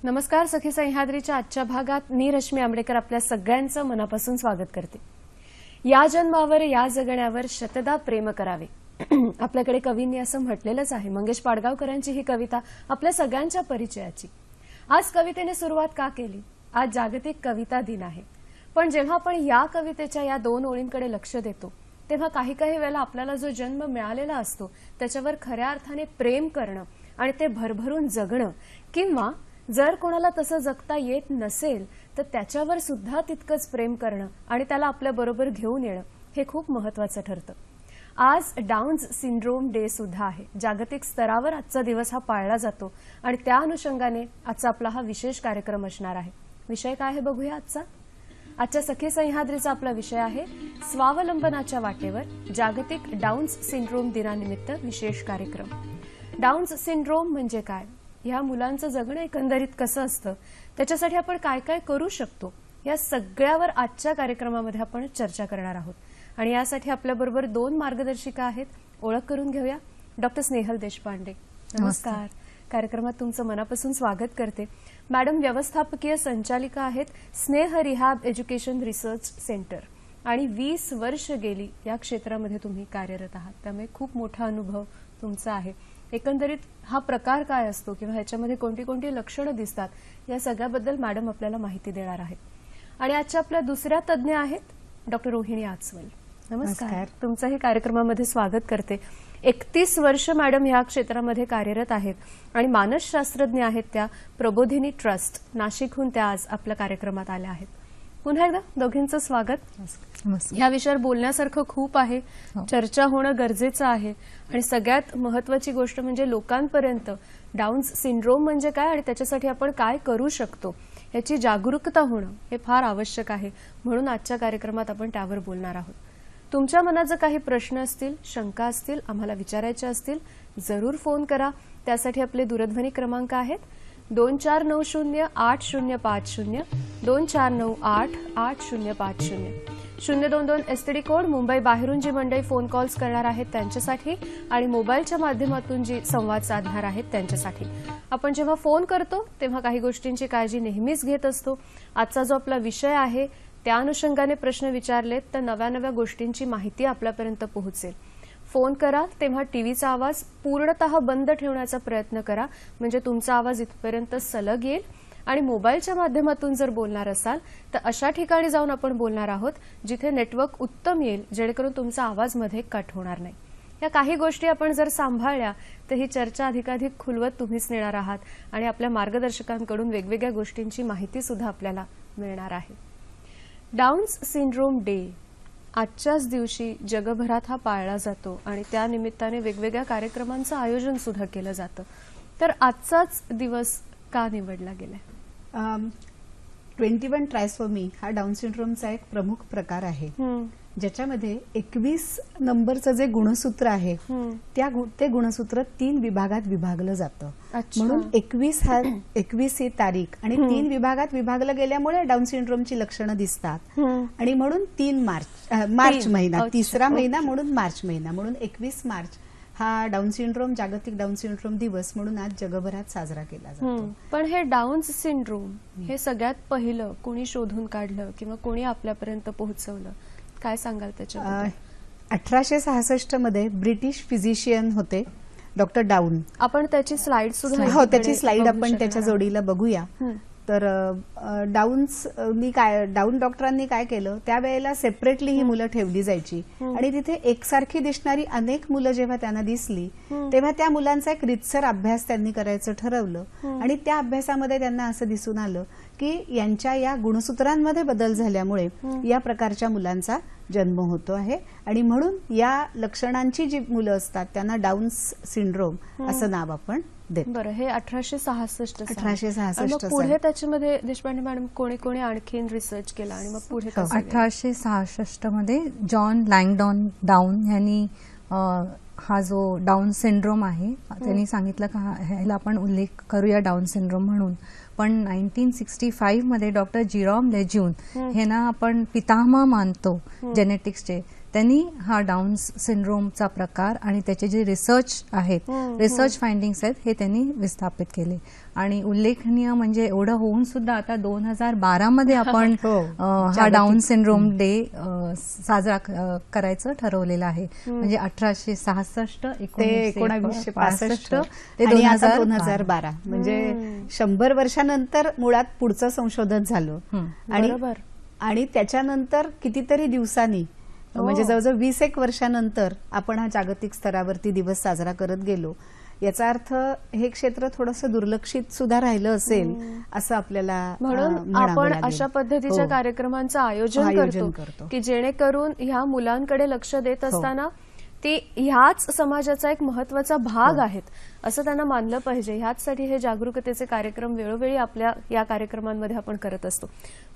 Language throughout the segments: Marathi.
नमस्कार. सखी सह्याद्रीच्या आजच्या भागात मी रश्मी आंबेडकर आपल्या सगळ्यांचं मनापासून स्वागत करते. या जन्मावर या जगण्यावर शतदा प्रेम करावे. आपल्याकडे कवींनी असं म्हटलेलंच आहे. मंगेश पाडगावकरांची ही कविता आपल्या सगळ्यांच्या परिचयाची. आज कवितेने सुरुवात का केली? आज जागतिक कविता दिन आहे. पण जेव्हा आपण या कवितेच्या या दोन ओळींकडे लक्ष देतो तेव्हा काही वेळेला आपल्याला जो जन्म मिळालेला असतो त्याच्यावर खऱ्या अर्थाने प्रेम करणं आणि ते भरभरून जगणं, किंवा जर कोणाला तसं जगता येत नसेल तर त्याच्यावर सुद्धा तितकंच प्रेम करणं आणि त्याला आपल्या बरोबर घेऊन येणं हे खूप महत्त्वाचं ठरतं. आज डाऊन्स सिंड्रोम डे सुद्धा आहे. जागतिक स्तरावर आजचा दिवस हा पाळला जातो आणि त्या अनुषंगाने आजचा आपला हा विशेष कार्यक्रम असणार आहे. विषय काय आहे बघूया आजचा. आजच्या सखी सह्याद्रीचा आपला विषय आहे स्वावलंबनाच्या वाटेवर जागतिक डाऊन्स सिंड्रोम दिनानिमित्त विशेष कार्यक्रम. डाऊन्स सिंड्रोम म्हणजे काय, ह्या मुलांचं जगणं एकंदरीत कसं असतं, त्याच्यासाठी आपण काय काय करू शकतो, या सगळ्यावर आजच्या कार्यक्रमामध्ये आपण चर्चा करणार आहोत. आणि यासाठी आपल्याबरोबर दोन मार्गदर्शिका आहेत. ओळख करून घेऊया. डॉक्टर स्नेहल देशपांडे, नमस्कार. कार्यक्रमात तुमचं मनापासून स्वागत करते. मॅडम व्यवस्थापकीय संचालिका आहेत स्नेह रिहॅब एज्युकेशन रिसर्च सेंटर आणि 20 वर्ष गेली या क्षेत्रामध्ये तुम्ही कार्यरत आहात, त्यामुळे खूप मोठा अनुभव तुमचा आहे. एकंदरीत हा प्रकार काय असतो किंवा ह्याच्यामध्ये कोणती कोणती लक्षणं दिसतात या सगळ्याबद्दल मॅडम आपल्याला माहिती देणार आहेत. आणि आजच्या आपल्या दुसऱ्या तज्ज्ञ आहेत डॉक्टर रोहिणी आचवल. नमस्कार. तुमचंही कार्यक्रमामध्ये स्वागत करते. 31 वर्ष मॅडम ह्या क्षेत्रामध्ये कार्यरत आहेत आणि मानसशास्त्रज्ञ आहेत त्या प्रबोधिनी ट्रस्ट नाशिकहून त्या आज आपल्या कार्यक्रमात आल्या आहेत. पुन्हा एकदा दोघींचं स्वागत. ह्या विषयावर बोलण्यासारखं खूप आहे, चर्चा होणं गरजेचं आहे आणि सगळ्यात महत्वाची गोष्ट म्हणजे लोकांपर्यंत डाऊन्स सिंड्रोम म्हणजे काय आणि त्याच्यासाठी आपण काय करू शकतो याची जागरूकता होणं हे फार आवश्यक आहे. म्हणून आजच्या कार्यक्रमात आपण त्यावर बोलणार आहोत. तुमच्या मनात जर काही प्रश्न असतील, शंका असतील, आम्हाला विचारायचे असतील, जरूर फोन करा. त्यासाठी आपले दूरध्वनी क्रमांक आहेत 24908050, 24988050, 022 एसटीडी कोड. मुंबई बाहेरून जी मंडळी फोन कॉल्स करणार आहेत त्यांच्यासाठी आणि मोबाईलच्या माध्यमातून जी संवाद साधणार आहेत त्यांच्यासाठी. आपण जेव्हा फोन करतो तेव्हा काही गोष्टींची काळजी नेहमीच घेत असतो. आजचा जो आपला विषय आहे त्या अनुषंगाने प्रश्न विचारलेत तर नव्या नव्या गोष्टींची माहिती आपल्यापर्यंत पोहोचेल. फोन करा तेव्हा टीव्हीचा आवाज पूर्णतः बंद ठेवण्याचा प्रयत्न करा, म्हणजे तुमचा आवाज इथपर्यंत सलग येईल. आणि मोबाईलच्या माध्यमातून जर बोलणार असाल तर अशा ठिकाणी जाऊन आपण बोलणार आहोत जिथे नेटवर्क उत्तम येईल, जेणेकरून तुमचा आवाज मध्ये कट होणार नाही. या काही गोष्टी आपण जर सांभाळल्या तर ही चर्चा अधिकाधिक खुलवत तुम्हीच नेणार आहात आणि आपल्या मार्गदर्शकांकडून वेगवेगळ्या गोष्टींची माहिती सुद्धा आपल्याला मिळणार आहे. डाऊन्स सिंड्रोम डे आजच्याच दिवशी जगभरात हा पाळला जातो आणि त्या निमित्ताने वेगवेगळ्या कार्यक्रमांचं आयोजन सुद्धा केलं जातं. तर आजचाच दिवस का निवडला गेलाय? 21 ट्रायसोमी हा डाऊन सिंड्रोमचा एक प्रमुख प्रकार आहे, ज्याच्यामध्ये 21 नंबरचं जे गुणसूत्र आहे ते गुणसूत्र 3 विभागात विभागलं जातं. म्हणून 21 ही तारीख आणि 3 विभागात विभागलं गेल्यामुळे डाऊन सिंड्रोमची लक्षणं दिसतात. आणि म्हणून 3 मार्च महिना, तिसरा महिना म्हणून मार्च महिना, म्हणून 21 मार्च हा डाऊन सिंड्रोम जागतिक डाऊन सिंड्रोम दिवस म्हणून आज जगभरात साजरा केला जातो. पण हे डाऊन सिंड्रोम हे सगळ्यात पहिलं कोणी शोधून काढलं किंवा कोणी आपल्यापर्यंत पोहोचवलं, काय सांगाल त्याच्याबद्दल? 1866 मध्ये ब्रिटिश फिजिशियन होते डॉक्टर डाऊन. आपण त्याची स्लाइड सुद्धा हो, त्याची स्लाइड आपण त्याच्या जोडीला बघूया. तर डाऊन डॉक्टरांनी काय केलं, त्यावेळेला सेपरेटली ही मुलं ठेवली जायची आणि तिथे एकसारखी दिसणारी अनेक मुलं जेव्हा त्यांना दिसली तेव्हा त्या मुलांचा एक रितसर अभ्यास त्यांनी करायचं ठरवलं आणि त्या अभ्यासामध्ये त्यांना असं दिसून आलं की यांच्या या गुणसूत्रांमध्ये बदल झाल्यामुळे या प्रकारच्या मुलांचा जन्म होतो आहे आणि म्हणून या लक्षणांची जी मुलं असतात त्यांना डाऊन सिंड्रोम असं नाव आपण देतो. बरं, हे 1866 1866 पुढे त्याच्यामध्ये देशपांडे मॅडम कोणी कोणी आणखीन रिसर्च केला आणि मग पुढे 1866 मध्ये जॉन लँगडॉन डाऊन यांनी हा जो डाऊन सिंड्रोम आहे त्यांनी सांगितलं का ह्याला आपण उल्लेख करूया डाऊन सिंड्रोम म्हणून. पण 1965 मध्ये डॉक्टर जिरॉम लेज्यून ह्यांना आपण पितामह मानतो जेनेटिक्सचे, त्यांनी हा डाऊन सिंड्रोमचा प्रकार आणि त्याचे जे रिसर्च आहेत, रिसर्च फाइंडिंग्स आहेत, हे त्यांनी विस्थापित केले. आणि उल्लेखनीय म्हणजे एवढं होऊन सुद्धा आता 2012 मध्ये आपण हा डाऊन सिंड्रोम डे साजरा करायचं ठरवलेलं आहे. म्हणजे 1866 ते 1965 ते 2012 म्हणजे 100 वर्षानंतर मुळात पुढचं संशोधन झालं आणि त्याच्यानंतर कितीतरी दिवसांनी म्हणजे जवळजवळ 20 वर्षानंतर आपण हा जागतिक स्तरावरती दिवस साजरा करत गेलो. याचा अर्थ हे क्षेत्र थोडंसं दुर्लक्षित सुद्धा राहिलं असेल असं आपल्याला म्हणून आपण अशा पद्धतीच्या कार्यक्रमांचं आयोजन करतो की जेणेकरून ह्या मुलांकडे लक्ष देत असताना ते ह्याच समाजाचा एक महत्वाचा भाग आहेत असं त्यांना मानलं पाहिजे. ह्याचसाठी हे जागरूकतेचे कार्यक्रम वेळोवेळी आपल्या या कार्यक्रमांमध्ये आपण करत असतो.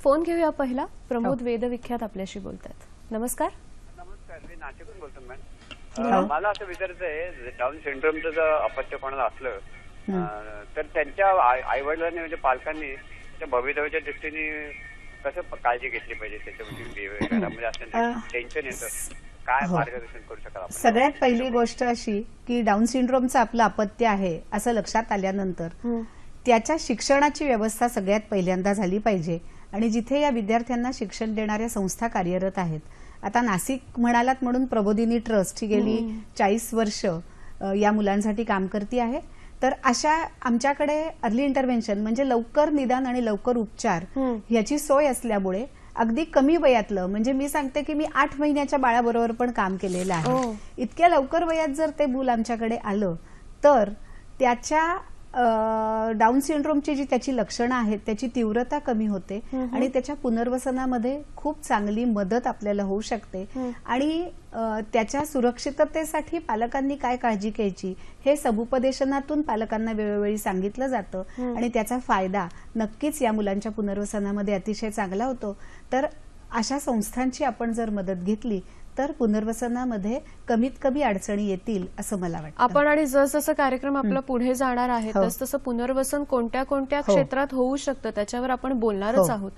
फोन घेऊया पहिला. प्रमोद वेदविख्यात आपल्याशी बोलतात. नमस्कार. नमस्कार, मी नाशिकहून बोलतो मॅम. मला असं विचारायचं आहे, डाऊन सिंड्रोमचं जर अपत्य कोणाला असलं तर त्यांच्या आई वडिलांनी म्हणजे पालकांनी त्या भवितव्याच्या दृष्टीने कसं काळजी घेतली पाहिजे, त्याच्या म्हणजे असं टेन्शन येतं, काय मार्गदर्शन करू शकाल? सगळ्यात पहिली गोष्ट अशी की डाऊन सिंड्रोमचं आपलं अपत्य आहे असं लक्षात आल्यानंतर त्याच्या शिक्षणाची व्यवस्था सगळ्यात पहिल्यांदा झाली पाहिजे आणि जिथे या विद्यार्थ्यांना शिक्षण देणाऱ्या संस्था कार्यरत आहेत. आता नाशिक म्हणालात म्हणून प्रबोधिनी ट्रस्ट ही गेली 40 वर्ष या मुलांसाठी काम करते आहे. तर अशा आमच्याकडे अर्ली इंटरव्हेन्शन म्हणजे लवकर निदान आणि लवकर उपचार याची सोय असल्यामुळे अगदी कमी वयातलं, म्हणजे मी सांगते की मी 8 महिन्याच्या बाळाबरोबर पण काम केलेलं आहे. इतक्या लवकर वयात जर ते मूल आमच्याकडे आलं तर त्याच्या डाऊन सिंड्रोमची जी त्याची लक्षणं आहेत त्याची तीव्रता कमी होते आणि त्याच्या पुनर्वसनामध्ये खूप चांगली मदत आपल्याला होऊ शकते. आणि त्याच्या सुरक्षिततेसाठी पालकांनी काय काळजी घ्यायची हे समुपदेशनातून पालकांना वेळोवेळी सांगितलं जातं आणि त्याचा फायदा नक्कीच या मुलांच्या पुनर्वसनामध्ये अतिशय चांगला होतो. तर अशा संस्थांची आपण जर मदत घेतली तर पुनर्वसनामध्ये कमीत कमी अडचणी येतील असं मला वाटतं. आपण आणि जसजसं कार्यक्रम आपला पुढे जाणार आहे तसतसं पुनर्वसन कोणत्या कोणत्या क्षेत्रात होऊ शकतं त्याच्यावर आपण बोलणारच आहोत.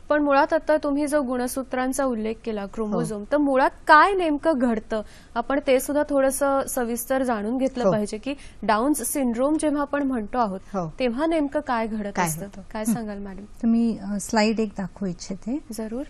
पण मुळात आता तुम्ही जो गुणसूत्रांचा उल्लेख केला क्रोमोझोम, तर मुळात काय नेमकं घडतं आपण ते सुद्धा थोडंसं सविस्तर जाणून घेतलं पाहिजे की डाऊन सिंड्रोम जेव्हा आपण म्हणतो आहोत तेव्हा नेमकं काय घडत असतं, काय सांगाल मॅडम? तर मी स्लाइड एक दाखवू इच्छिते. जरूर.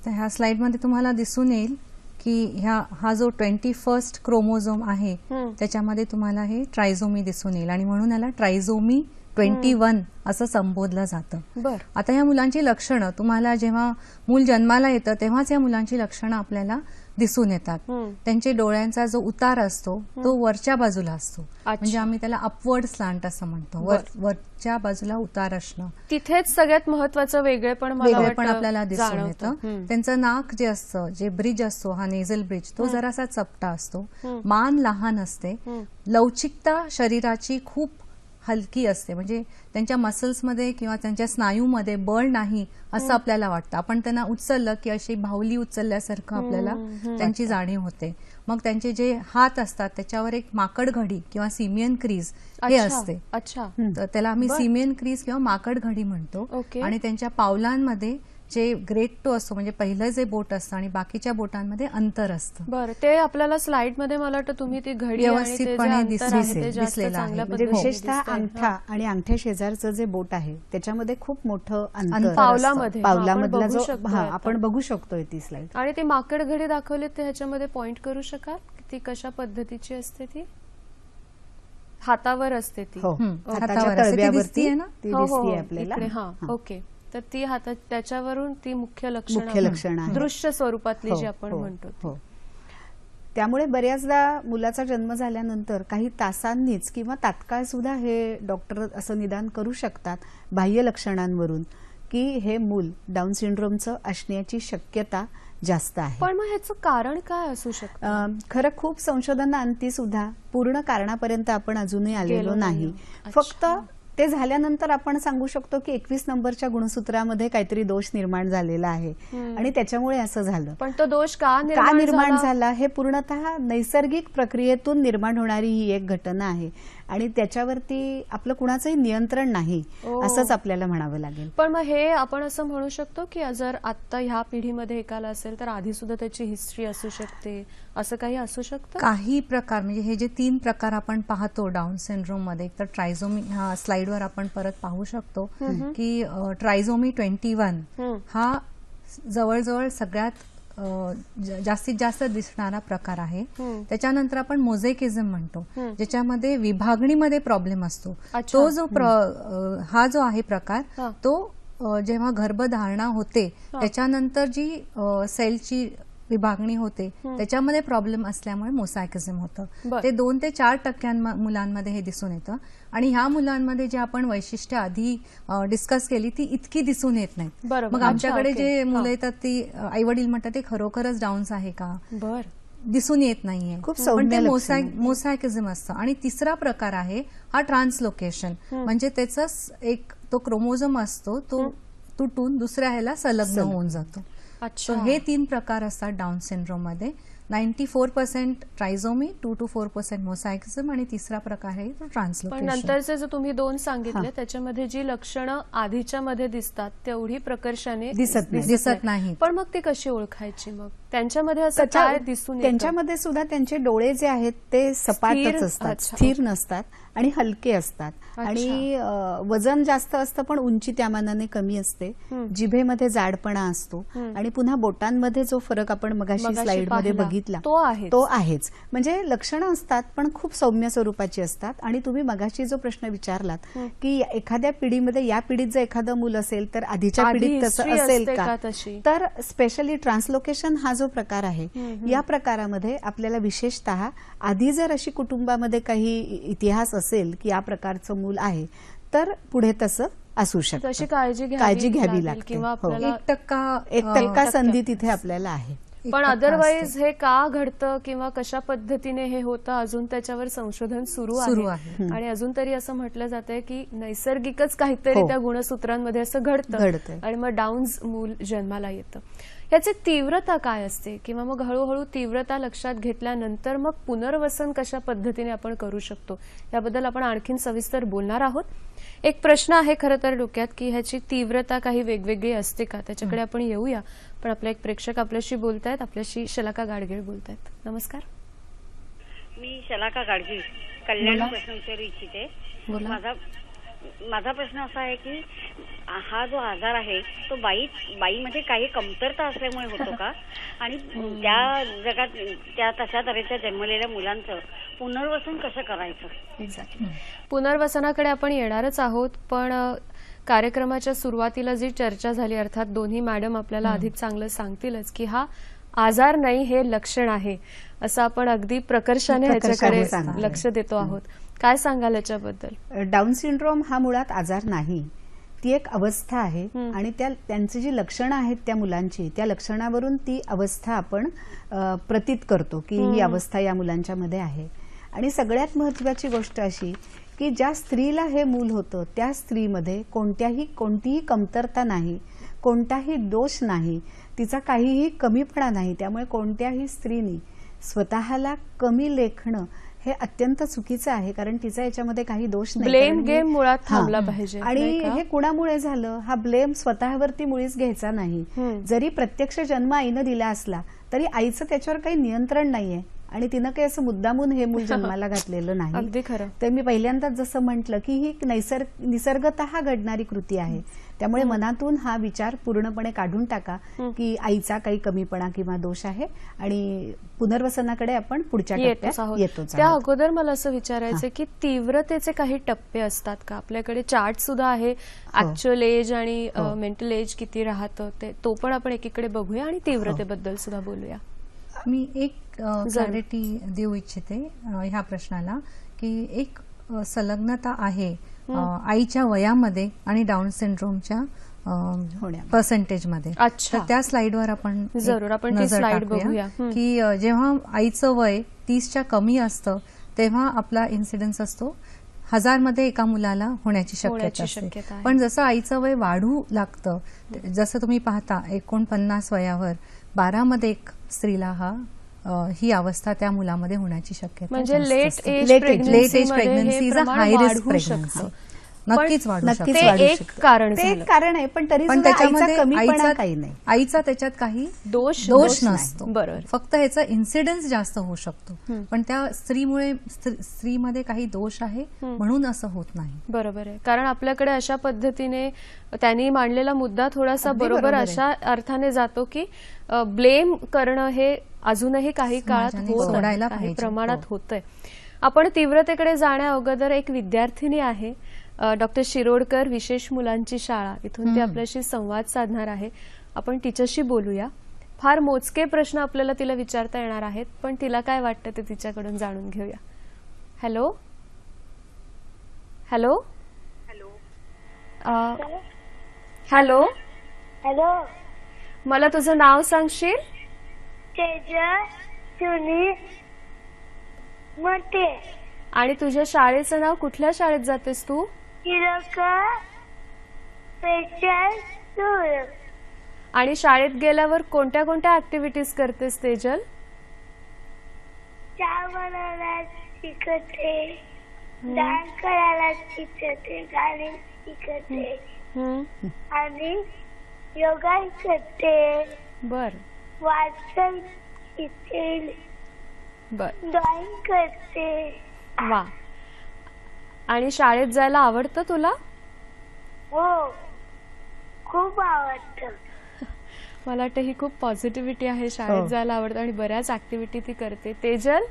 तर ह्या स्लाइडमध्ये तुम्हाला दिसून येईल की हा जो 21st क्रोमोझोम आहे त्याच्यामध्ये तुम्हाला हे ट्रायझोमी दिसून येईल आणि म्हणून याला ट्रायझोमी 21 असं संबोधलं जातं. आता या मुलांची लक्षणं तुम्हाला जेव्हा मूल जन्माला येतं तेव्हाच या मुलांची लक्षणं आपल्याला दिसून येतात. त्यांचे डोळ्यांचा जो उतार असतो तो वरच्या बाजूला असतो, म्हणजे आम्ही त्याला अपवर्ड स्लांट असं म्हणतो. वरच्या बाजूला उतार असणं, तिथेच सगळ्यात महत्वाचं वेगळेपण आपल्याला दिसून येतं. त्यांचं नाक जे असतं, जे ब्रिज असतो, हा नेझल ब्रिज, तो जरासा चपटा असतो. मान लहान असते. लवचिकता शरीराची खूप हलकी असते, म्हणजे त्यांच्या मसल्समध्ये किंवा त्यांच्या स्नायूमध्ये बळ नाही असं आपल्याला वाटतं. आपण त्यांना उचललं की अशी बाहुली उचलल्यासारखं आपल्याला त्यांची जाणीव होते. मग त्यांचे जे हात असतात त्याच्यावर एक माकड घडी किंवा सिमियन क्रीज हे असते. तर त्याला आम्ही सिमियन क्रीज किंवा माकड घडी म्हणतो. आणि त्यांच्या पावलांमध्ये जे ग्रेट टो असतो म्हणजे पहिलं जे बोट असतं आणि बाकीच्या बोटांमध्ये अंतर असतं. बरं, ते आपल्याला स्लाइड मध्ये मला वाटतं तुम्ही ती घडी आणि ते जे व्यवस्थितपणे अंतर आहे ते जास्त दिसलेलं आहे. चांगल्या म्हणजे पद्धतीने विशेषतः दिसतंय. अंगठा आणि अंगठ्या शेजारचं जे बोट आहे त्याच्यामध्ये खूप मोठं अंतर पावलामध्ये. पावलामधला आपण जो बघू शकतोय आता. आपण बघू शकतोय ती स्लाइड. आणि ते माकड घडी दाखवली ते ह्याच्यामध्ये पॉइंट करू शकाल ती कशा पद्धतीची असते? ती हातावर असते ती. हो, हातावर हाताच्या असते. ती तळव्यावरती दिसतीये ना? ती हो, हो, दिसतीये हो. आपल्याला. इकडे, हा, ओके. तर ती हातात त्याच्यावरून ती मुख्य लक्षणं आहे. दृश्य स्वरूपातली हो, जी आपण हो, म्हणतो ती. हो. त्यामुळे बऱ्याचदा मुलाचा जन्म झाल्यानंतर काही तासांनीच किंवा तात्काळ सुद्धा हे डॉक्टर असं निदान करू शकतात बाह्य लक्षणांवरून की हे मूल डाऊन सिंड्रोमचं असण्याची शक्यता जास्त आहे. पण मग ह्याचं कारण काय असू शकतं? खरं खूप संशोधनाअंती सुद्धा पूर्ण कारणापर्यंत आपण अजूनही आलेलो गेलो नाही. नाहीये. फक्त ते झाल्यानंतर आपण सांगू शकतो की 21 नंबरच्या गुणसूत्रामध्ये काहीतरी दोष निर्माण झालेला आहे आणि त्याच्यामुळे असं झालं. पण तो दोष का का निर्माण झाला? झाला हे पूर्णतः नैसर्गिक प्रक्रियेतून निर्माण होणारी ही एक घटना आहे आणि त्याच्यावरती आपलं कुणाचंही नियंत्रण नाही असंच आपल्याला म्हणावं लागेल. पण मग हे आपण असं म्हणू शकतो की जर आता ह्या पिढीमध्ये एकाला असेल तर आधी सुद्धा त्याची हिस्ट्री असू शकते, असं काही असू शकतं? काही प्रकार म्हणजे हे जे 3 प्रकार आपण पाहतो डाऊन सिंड्रोम मध्ये, एक तर ट्रायझोमी, हा स्लाइडवर आपण परत पाहू शकतो की ट्रायझोमी 21 हा जवळजवळ सगळ्यात जास्तीत जास्त दिसणारा प्रकार आहे. त्याच्यानंतर आपण मोझेकिझम म्हणतो, ज्याच्यामध्ये विभागणीमध्ये प्रॉब्लेम असतो. तो जो हा जो आहे प्रकार तो जेव्हा गर्भधारणा होते त्याच्यानंतर जी सेलची विभागणी होते त्याच्यामध्ये प्रॉब्लेम असल्यामुळे मोसॅकिझम होतं. ते 2 ते 4% मुलांमध्ये हे दिसून येतं आणि ह्या मुलांमध्ये जे आपण वैशिष्ट्य आधी डिस्कस केली ती इतकी दिसून येत नाहीत. मग आमच्याकडे जे मुलं येतात ती आई वडील म्हणतात ते खरोखरच डाऊन्स आहे का, दिसून येत नाहीये, पण ते मोसॅकिझम असतं. आणि तिसरा प्रकार आहे हा ट्रान्सलोकेशन, म्हणजे त्याचा एक तो क्रोमोझोम असतो तो तुटून दुसऱ्या ह्याला संलग्न होऊन जातो. हे 3 प्रकार असतात डाऊन सिंड्रोम मध्ये. 94% ट्रायझोमी, 2 to 4% मोसॅकिझम आणि तिसरा प्रकार आहे तो ट्रान्सलोकेशन. पण नंतरचे जे तुम्ही 2 सांगितले त्याच्यामध्ये जी लक्षणं आधीच्या मध्ये दिसतात तेवढी प्रकर्षाने दिसत नाही. पण मग ती कशी ओळखायची? मग त्यांच्यामध्ये असं काय दिसून येतं? त्यांच्यामध्ये सुद्धा त्यांचे डोळे जे आहेत ते सपाटच असतात, स्थिर नसतात आणि हलके असतात आणि वजन जास्त असतं पण उंची त्या मानाने कमी असते. जिभेमध्ये जाडपणा असतो आणि पुन्हा बोटांमध्ये जो फरक आपण मगाशी स्लाइड मध्ये बघितला तो आहेच. म्हणजे लक्षणं असतात पण खूप सौम्य स्वरूपाची असतात. आणि तुम्ही मगाशी जो प्रश्न विचारलात की एखाद्या पिढीमध्ये या पिढीत जर एखादं मूल असेल तर आधीच्या पिढीत तसं असेल का, तर स्पेशली ट्रान्सलोकेशन हा जो प्रकार आहे या प्रकारामध्ये आपल्याला विशेषतः आधी जर अशी कुटुंबामध्ये काही इतिहास असेल की या प्रकारचं मूल आहे तर पुढे तसं असू शकतं. तशी काळजी घ्यावी लागते. किंवा 1% संधी तिथे आपल्याला आहे. पण अदरवाईज हे का घडतं किंवा कशा पद्धतीने हे होतं अजून त्याच्यावर संशोधन सुरू आहे. आणि अजून तरी असं म्हटलं जातंय की नैसर्गिकच काहीतरी त्या गुणसूत्रांमध्ये असं घडतं आणि मग डाऊन्स मूल जन्माला येतं. याची तीव्रता काय असते किंवा मग हळूहळू तीव्रता लक्षात घेतल्यानंतर मग पुनर्वसन कशा पद्धतीने आपण करू शकतो याबद्दल आपण आणखीन सविस्तर बोलणार आहोत. एक प्रश्न आहे खरं तर डोक्यात की ह्याची तीव्रता काही वेगवेगळी असते का, त्याच्याकडे आपण येऊया. पण आपले एक प्रेक्षक आपल्याशी बोलतायत, आपल्याशी शलाका गाडगीळ बोलतायत. नमस्कार, मी शलाका गाडगीळ कल्याण प्रश्न विचारू इच्छिते. माझा प्रश्न असा आहे की हा जो आजार आहे तो बाईमध्ये काही कमतरता असल्यामुळे होतो का, आणि त्या जगात त्या तशा तऱ्हेच्या जन्मलेल्या मुलांचं पुनर्वसन कसं करायचं? एक्झॅक्टली, पुनर्वसनाकडे आपण येणारच आहोत. पण कार्यक्रमाच्या सुरुवातीला जी चर्चा झाली, अर्थात दोन्ही मॅडम आपल्याला अधिक चांगलं सांगतीलच की हा आजार नाही हे लक्षण आहे असं आपण अगदी प्रकर्षाने ह्याच्याकडे लक्ष देतो आहोत. काय सांगाल याच्याबद्दल? डाऊन सिंड्रोम हा मुळात आजार नाही, ती एक अवस्था आहे आणि त्यांची जी लक्षणं आहेत त्या मुलांची, त्या लक्षणावरून ती अवस्था आपण प्रतीत करतो की ही अवस्था या मुलांच्या मध्ये आहे. आणि सगळ्यात महत्वाची गोष्ट अशी की ज्या स्त्रीला हे मूल होतं त्या स्त्रीमध्ये कोणतीही कमतरता नाही, कोणताही दोष नाही, तिचा काहीही कमीपणा नाही. त्यामुळे कोणत्याही स्त्रीनी स्वतःला कमी लेखणं हे अत्यंत चुकीचं आहे, कारण तिचा याच्यामध्ये काही दोष नाही. ब्लेम कारण गेम मुळात हा. थांबला पाहिजे. आणि नाही का? हे कुणामुळे झालं, हा ब्लेम स्वतःवरती मुळीच घ्यायचा नाही. जरी प्रत्यक्ष जन्म आईनं दिला असला तरी आईचं त्याच्यावर काही नियंत्रण नाहीये आणि तिनं काही असं मुद्दामून हे मूल जन्माला घातलेलं नाही. अगदी खरं. तर मी पहिल्यांदाच जसं म्हटलं की ही निसर्गतः घडणारी कृती आहे, त्यामुळे मनातून हा विचार पूर्णपणे काढून टाका की आईचा काही कमीपणा किंवा दोष आहे आणि पुनर्वसनाकडे आपण पुढच्या टप्प्यात येतोच. त्या अगोदर मला असं विचारायचं की तीव्रतेचे काही टप्पे असतात का? आपल्याकडे चार्ट सुद्धा आहे, ऍक्च्युअल एज आणि मेंटल एज किती राहतं ते, तो पण आपण एकीकडे बघूया आणि तीव्रतेबद्दल सुद्धा बोलूया. मी एक क्लॅरिटी देऊ इच्छिते ह्या प्रश्नाला की एक संलग्नता आहे आईच्या वयामध्ये आणि डाऊन सिंड्रोमच्या पर्सेंटेज मध्ये. अच्छा. तर त्या स्लाइडवर आपण जरूर आपण ती नजर स्लाइड टाकूया बघूया की जेव्हा आईचं वय 30च्या कमी असतं तेव्हा आपला इन्सिडन्स असतो 1000 मध्ये एका मुलाला होण्याची शक्यता असते. पण जसं आईचं वय वाढू लागतं, जसं तुम्ही पाहता 49 वयावर 12 मध्ये एक स्त्रीला ही अवस्था त्या मुलामध्ये होण्याची शक्यता. म्हणजे late age pregnancy is a high risk pregnancy. नक्कीच वाढू शकते. ते एक कारण ते एक कारण आहे, पण तरी पण सुद्धा त्याच्यामध्ये आईचा कमीपणा काही नाही. आईचा त्याच्यात काही दोष नसतो. बरोबर. फक्त ह्याचा इन्सिडन्स जास्त होऊ शकतो, पण त्या स्त्रीमुळे स्त्रीमध्ये काही दोष आहे म्हणून असं होत नाही. बरोबर आहे. कारण आपल्याकडे अशा पद्धतीने त्यांनी मांडलेला मुद्दा थोडासा बरोबर अशा अर्थाने जातो की ब्लेम करणं हे अजूनही काही काळात होत आहे, काही प्रमाणात होतंय. आपण तीव्रतेकडे जाण्या अगोदर एक विद्यार्थिनी आहे डॉक्टर शिरोडकर विशेष मुलांची शाळा, इथून ती आपल्याशी संवाद साधणार आहे. आपण तिच्याशी बोलूया. फार मोजके प्रश्न आपल्याला तिला विचारता येणार आहेत, पण तिला काय वाटतं ते तिच्याकडून जाणून घेऊया. हॅलो हॅलो हॅलो हॅलो, मला तुझं नाव सांगशील? तेजस सुनील मोठे. आणि तुझ्या शाळेचं नाव? कुठल्या शाळेत जातेस तू? Special school. आणि शाळेत गेल्यावर कोणत्या कोणत्या ऍक्टिव्हिटीज करतेस तेजल? चहा बनवायला शिकते, डान्स करायला शिकते, गाणी शिकते आणि योगा करते. बर वाचन शिकते, बर. ड्रॉइंग करते. वा. आणि शाळेत जायला आवडतं तुला? हो, खूप आवडतं. मला वाटतं ही खूप पॉझिटिव्हिटी आहे. शाळेत जायला आवडतं आणि बऱ्याच ऍक्टिव्हिटी ती करते. तेजल,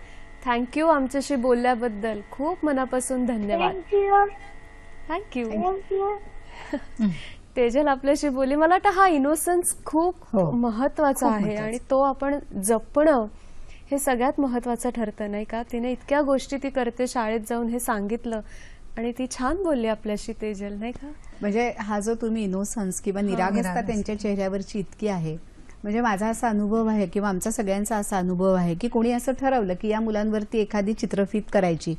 थँक्यू आमच्याशी बोलल्याबद्दल. खूप मनापासून धन्यवाद. थँक्यू. तेजल आपल्याशी बोलली. मला वाटतं हा इनोसन्स खूप महत्वाचा आहे आणि तो आपण जपणं हे सगळ्यात महत्वाचं ठरतं, नाही का? तिने इतक्या गोष्टी ती करते, शाळेत जाऊन हे सांगितलं आणि ती छान बोलली आपल्याशी तेजल, नाही का? म्हणजे हा जो तुम्ही इनोसन्स किंवा निरागसता त्यांच्या चेहऱ्यावरची इतकी आहे, म्हणजे माझा असा अनुभव आहे किंवा आमचा सगळ्यांचा असा अनुभव आहे की कोणी असं ठरवलं की या मुलांवरती एखादी चित्रफित करायची,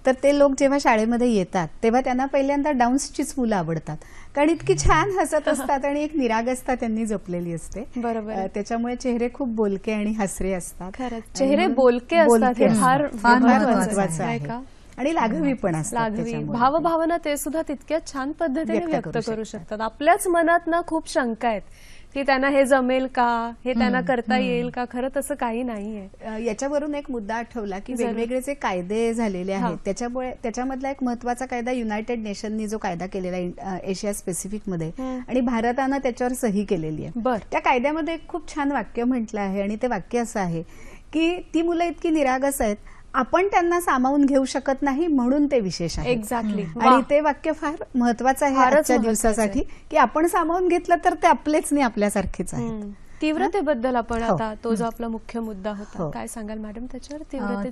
तर ते लोक जेव्हा शाळेमध्ये येतात तेव्हा त्यांना पहिल्यांदा डाऊन्सचीच मुलं आवडतात, कारण इतकी छान हसत असतात आणि एक निरागसता त्यांनी जपलेली असते. बरोबर. त्याच्यामुळे चेहरे खूप बोलके आणि हसरे असतात. चेहरे बोलके असतात हे फार महत्वाचं आहे का? आणि लाघवी पण असतात. लाघवी भावभावना ते सुद्धा तितक्या छान पद्धतीने व्यक्त करू शकतात. आपल्याच मनात ना खूप शंका आहेत की त्यांना हे जमेल का, हे त्यांना करता येईल का. खरं तसं काही नाहीये. याच्यावरून एक मुद्दा आठवला की वेगवेगळे जे कायदे झालेले आहेत त्याच्यामुळे त्याच्यामधला एक महत्वाचा कायदा युनायटेड नेशननी जो कायदा केलेला आहे एशिया स्पेसिफिक मध्ये, आणि भारतानं त्याच्यावर सही केलेली आहे. त्या कायद्यामध्ये एक खूप छान वाक्य म्हटलं आहे आणि ते वाक्य असं आहे की ती मुलं इतकी निरागस आहेत, आपण त्यांना सामावून घेऊ शकत नाही म्हणून ते विशेष आहे. एक्झॅक्टली. आणि ते वाक्य फार महत्वाचं आहे आजच्या दिवसासाठी की आपण सामावून घेतलं तर ते आपलेच नाही, आपल्यासारखेच आहेत. तीव्रतेबद्दल आपण आता तो जो आपला मुख्य मुद्दा होता, काय सांगाल मॅडम त्याच्यावर?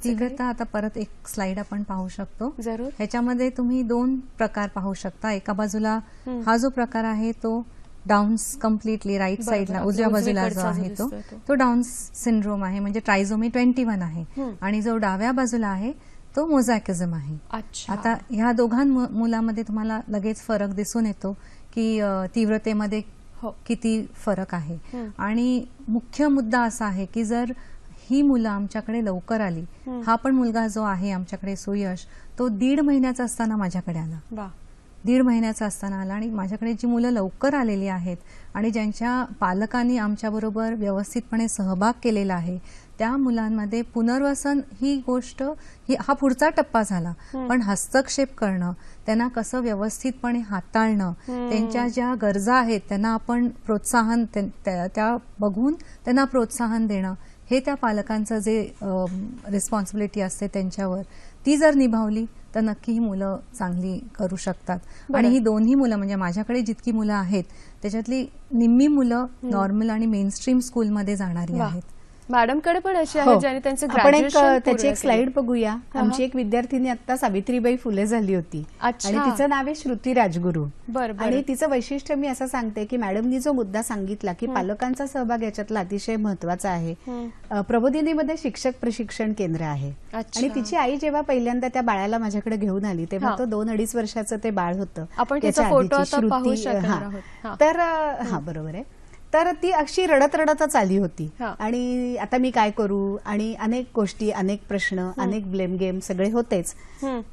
तीव्रता आता परत एक स्लाइड आपण पाहू शकतो. जरूर. ह्याच्यामध्ये तुम्ही 2 प्रकार पाहू शकता. एका बाजूला हा जो प्रकार आहे तो डाऊन्स कम्प्लिटली राईट साईडला उजव्या बाजूला जो आहे तो डाऊन्स सिंड्रोम आहे, म्हणजे ट्रायझोमी 21 आहे. आणि जो डाव्या बाजूला आहे तो मोझॅकिझम आहे. आता ह्या दोघां मुलांमध्ये तुम्हाला लगेच फरक दिसून येतो की तीव्रतेमध्ये किती फरक आहे. आणि मुख्य मुद्दा असा आहे की जर ही मुलं आमच्याकडे लवकर आली. हा पण मुलगा जो आहे आमच्याकडे सुयश, तो 1.5 महिन्याचा असताना माझ्याकडे आला. 1.5 महिन्याचा असताना आला. आणि माझ्याकडे जी मुलं लवकर आलेली आहेत आणि ज्यांच्या पालकांनी आमच्याबरोबर व्यवस्थितपणे सहभाग केलेला आहे, त्या मुलांमध्ये पुनर्वसन ही गोष्ट हा पुढचा टप्पा झाला. पण हस्तक्षेप करणं, त्यांना कसं व्यवस्थितपणे हाताळणं, त्यांच्या ज्या गरजा आहेत त्यांना आपण प्रोत्साहन, त्या बघून त्यांना प्रोत्साहन देणं, हे त्या पालकांचं जे रिस्पॉन्सिबिलिटी असते त्यांच्यावर, ती जर निभावली तर नक्की ही मुलं चांगली करू शकतात. आणि ही दोन्ही मुलं, म्हणजे माझ्याकडे जितकी मुलं आहेत त्याच्यातली निम्मी मुलं नॉर्मल आणि मेनस्ट्रीम स्कूलमध्ये जाणारी आहेत. मॅडमकडे पण अशी आहेत ज्यांनी त्यांचं आपण ग्रॅज्युएशन त्याची एक स्लाइड बघूया. आमची एक विद्यार्थिनी आता सावित्रीबाई फुले झाली होती आणि तिचं नाव आहे श्रुती राजगुरू. आणि तिचं वैशिष्ट्य मी असं सांगते की मॅडमनी जो मुद्दा सांगितला की पालकांचा सहभाग याच्यातला अतिशय महत्वाचा आहे. प्रबोधिनीमध्ये शिक्षक प्रशिक्षण केंद्र आहे आणि तिची आई जेव्हा पहिल्यांदा त्या बाळाला माझ्याकडे घेऊन आली तेव्हा तो 2-2.5 वर्षाचं ते बाळ होतं. तर हा बरोबर आहे. तर ती अशी रडतच आली होती आणि आता मी काय करू, आणि अनेक गोष्टी, अनेक प्रश्न, अनेक ब्लेम गेम सगळे होतेच.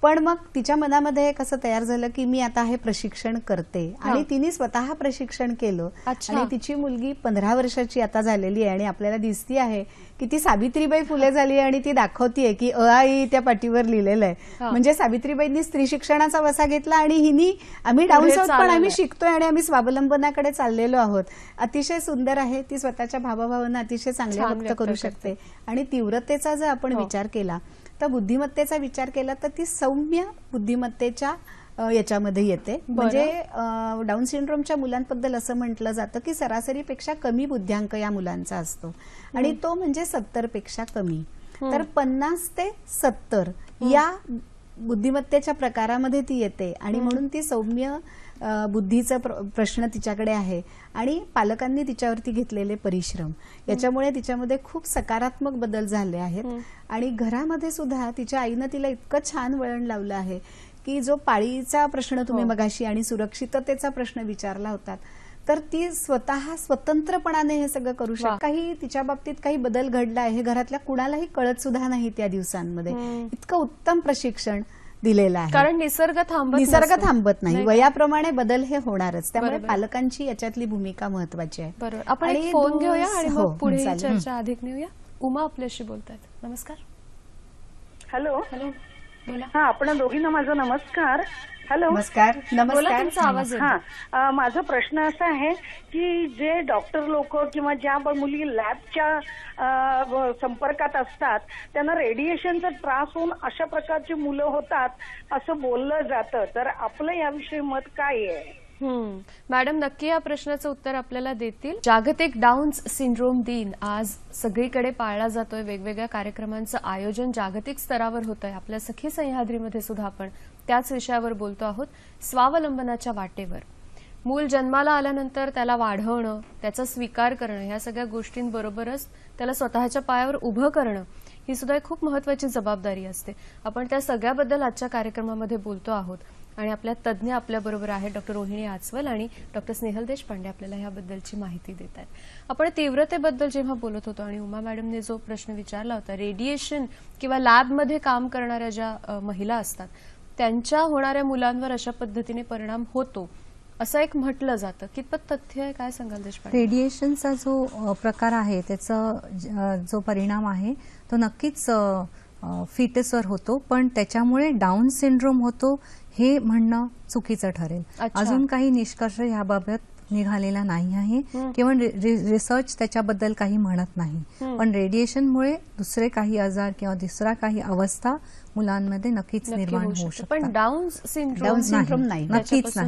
पण मग तिच्या मनामध्ये कसं तयार झालं की मी आता हे प्रशिक्षण करते आणि तिने स्वतः प्रशिक्षण केलं. आणि तिची मुलगी 15 वर्षाची आता झालेली आहे आणि आपल्याला दिसती आहे की ती सावित्रीबाई फुले झाली आणि ती दाखवतीये की आई त्या पाटीवर लिहिलेलं आहे. म्हणजे सावित्रीबाईंनी स्त्री शिक्षणाचा वसा घेतला आणि आम्ही डाऊन्स आहोत पण आम्ही शिकतोय आणि आम्ही स्वावलंबनाकडे चाललेलो आहोत. अतिशय सुंदर आहे. ती स्वतःच्या भावभावना अतिशय चांगल्या व्यक्त करू शकते. आणि तीव्रतेचा जर आपण विचार केला तर बुद्धिमत्तेचा विचार केला तर ती सौम्य बुद्धिमत्तेच्या याच्यामध्ये येते. म्हणजे डाऊन सिंड्रोमच्या मुलांबद्दल असं म्हटलं जातं की सरासरीपेक्षा कमी बुद्ध्यांक या मुलांचा असतो आणि तो म्हणजे 70 पेक्षा कमी. तर 50 ते 70 या बुद्धिमत्तेच्या प्रकारामध्ये ती येते आणि म्हणून ती सौम्य बुद्धीचा प्रश्न तिच्याकडे आहे. आणि पालकांनी तिच्यावरती घेतलेले परिश्रम याच्यामुळे तिच्यामध्ये खूप सकारात्मक बदल झाले आहेत. आणि घरामध्ये सुद्धा तिच्या आईनं तिला इतकं छान वळण लावलं आहे की जो पाळीचा प्रश्न तुम्ही मगाशी आणि सुरक्षिततेचा प्रश्न विचारला होता, तर ती स्वतः स्वतंत्रपणाने हे सगळं करू शकते. काही तिच्या बाबतीत काही बदल घडला आहे, घरातल्या कुणालाही कळत सुद्धा नाही त्या दिवसांमध्ये. इतकं उत्तम प्रशिक्षण दिलेलं आहे. कारण निसर्ग थांबत नाही. वयाप्रमाणे बदल हे होणारच. त्यामुळे पालकांची याच्यातली भूमिका महत्वाची आहे. बरोबर. आपण एक फोन घेऊया आणि मग पुढे चर्चा अधिक नेऊया. उमा आपल्याशी बोलतात. नमस्कार. हॅलो. बोला. हा, आपण दोघींना माझा नमस्कार. हॅलो. नमस्कार. तुमचा आवाज. हा, माझा प्रश्न असा आहे की जे डॉक्टर लोक किंवा ज्या मुली लॅबच्या संपर्कात असतात त्यांना रेडिएशनचा त्रास होऊन अशा प्रकारची मुलं होतात असं बोललं जातं, तर आपलं याविषयी मत काय आहे? मॅडम नक्की या प्रश्नाचं उत्तर आपल्याला देतील. जागतिक डाऊन सिंड्रोम दिन आज सगळीकडे पाळला जातोय. वेगवेगळ्या कार्यक्रमांचं आयोजन जागतिक स्तरावर होत आहे. आपल्या सखी सह्याद्रीमध्ये सुद्धा आपण त्याच विषयावर बोलतो आहोत. स्वावलंबनाच्या वाटेवर मूल जन्माला आल्यानंतर त्याला वाढवणं, त्याचा स्वीकार करणं, ह्या सगळ्या गोष्टींबरोबरच त्याला स्वतःच्या पायावर उभं करणं ही सुद्धा एक खूप महत्वाची जबाबदारी असते. आपण त्या सगळ्याबद्दल आजच्या कार्यक्रमामध्ये बोलतो आहोत आणि आपल्या तज्ज्ञ आपल्याबरोबर आहेत डॉक्टर रोहिणी आचवल आणि डॉक्टर स्नेहल देशपांडे आपल्याला याबद्दलची माहिती देत आहेत. आपण तीव्रतेबद्दल जेव्हा बोलत होतो आणि उमा मॅडमने जो प्रश्न विचारला होता, रेडिएशन किंवा लॅबमध्ये काम करणाऱ्या ज्या महिला असतात त्यांच्या होणाऱ्या मुलांवर अशा पद्धतीने परिणाम होतो असं एक म्हटलं जातं. कितपत तथ्य आहे, काय सांगाल देशपांडे? रेडिएशनचा जो प्रकार आहे त्याचा जो परिणाम आहे तो नक्कीच फिटसवर होतो, पण त्याच्यामुळे डाऊन सिंड्रोम होतो हे म्हणणं चुकीचं ठरेल. अजून काही निष्कर्ष याबाबत निघालेला नाही आहे किंवा रिसर्च त्याच्याबद्दल काही म्हणत नाही. पण रेडिएशनमुळे दुसरे काही आजार किंवा दुसरा काही अवस्था मुलांमध्ये नक्कीच निर्माण होऊ शकते. पण डाऊन सिंड्रोम नाही.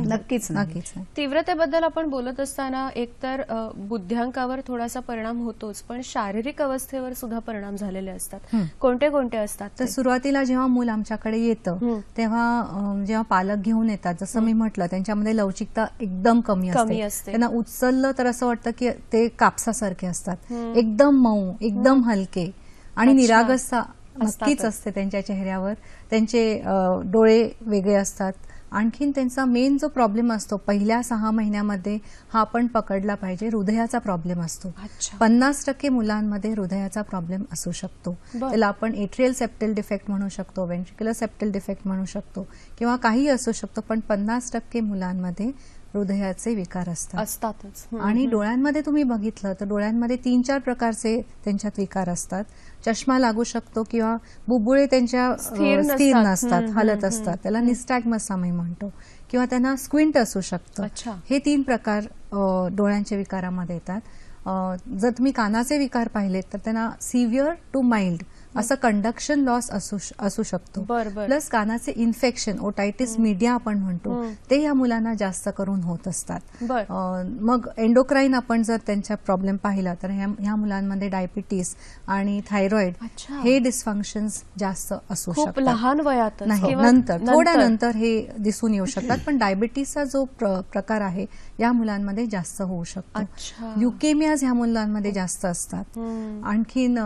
नक्कीच नाही. तीव्रतेबद्दल आपण बोलत असताना एकतर बुद्ध्यांकावर थोडासा परिणाम होतोच, पण शारीरिक अवस्थेवर सुद्धा परिणाम झालेले असतात. कोणते कोणते असतात? तर सुरुवातीला जेव्हा मूल आमच्याकडे येतं तेव्हा जेव्हा पालक घेऊन येतात, जसं मी म्हटलं, त्यांच्यामध्ये लवचिकता एकदम कमी असते. त्यांना उचललं तर असं वाटतं की ते कापसासारखे असतात, एकदम मऊ, एकदम हलके आणि निरागसता नक्कीच असते त्यांच्या चेहऱ्यावर. त्यांचे डोळे वेगळे असतात आणखीन त्यांचा मेन जो प्रॉब्लेम असतो पहिल्या 6 महिन्यामध्ये हा आपण पकडला पाहिजे, हृदयाचा प्रॉब्लेम असतो. 50% मुलांमध्ये हृदयाचा प्रॉब्लेम असू शकतो. त्याला आपण एट्रियल सेप्टल डिफेक्ट म्हणू शकतो, वेंट्रिक्युलर सेप्टल डिफेक्ट म्हणू शकतो किंवा काही असू शकतो, पण 50% मुलांमध्ये हृदयाचे विकार असतातच. आणि डोळ्यांमध्ये तुम्ही बघितलं तर डोळ्यांमध्ये 3-4 प्रकारचे त्यांच्यात विकार असतात. चष्मा लागू शकतो किंवा बुबुळे त्यांच्या स्थिर नसतात, हलत असतात, त्याला निस्टॅग्मस आम्ही म्हणतो, किंवा त्यांना स्क्विंट असू शकतं. हे 3 प्रकार डोळ्यांच्या विकारामध्ये येतात. जर तुम्ही कानाचे विकार पाहिलेत तर त्यांना सिव्हिअर टू माइल्ड असं कंडक्शन लॉस असू शकतो. प्लस कानाचे इन्फेक्शन, ओटायटिस मीडिया आपण म्हणतो, ते या मुलांना जास्त करून होत असतात. मग एंडोक्राईन आपण जर त्यांचा प्रॉब्लेम पाहिला तर ह्या मुलांमध्ये डायबिटीस आणि थायरॉइड हे डिस्फंक्शन्स जास्त असू शकतात. लहान वयात नाही, नंतर थोड्या नंतर हे दिसून येऊ शकतात. पण डायबिटीसचा जो प्रकार आहे या मुलांमध्ये जास्त होऊ शकतो. ल्युकेमियाज ह्या मुलांमध्ये जास्त असतात. आणखीन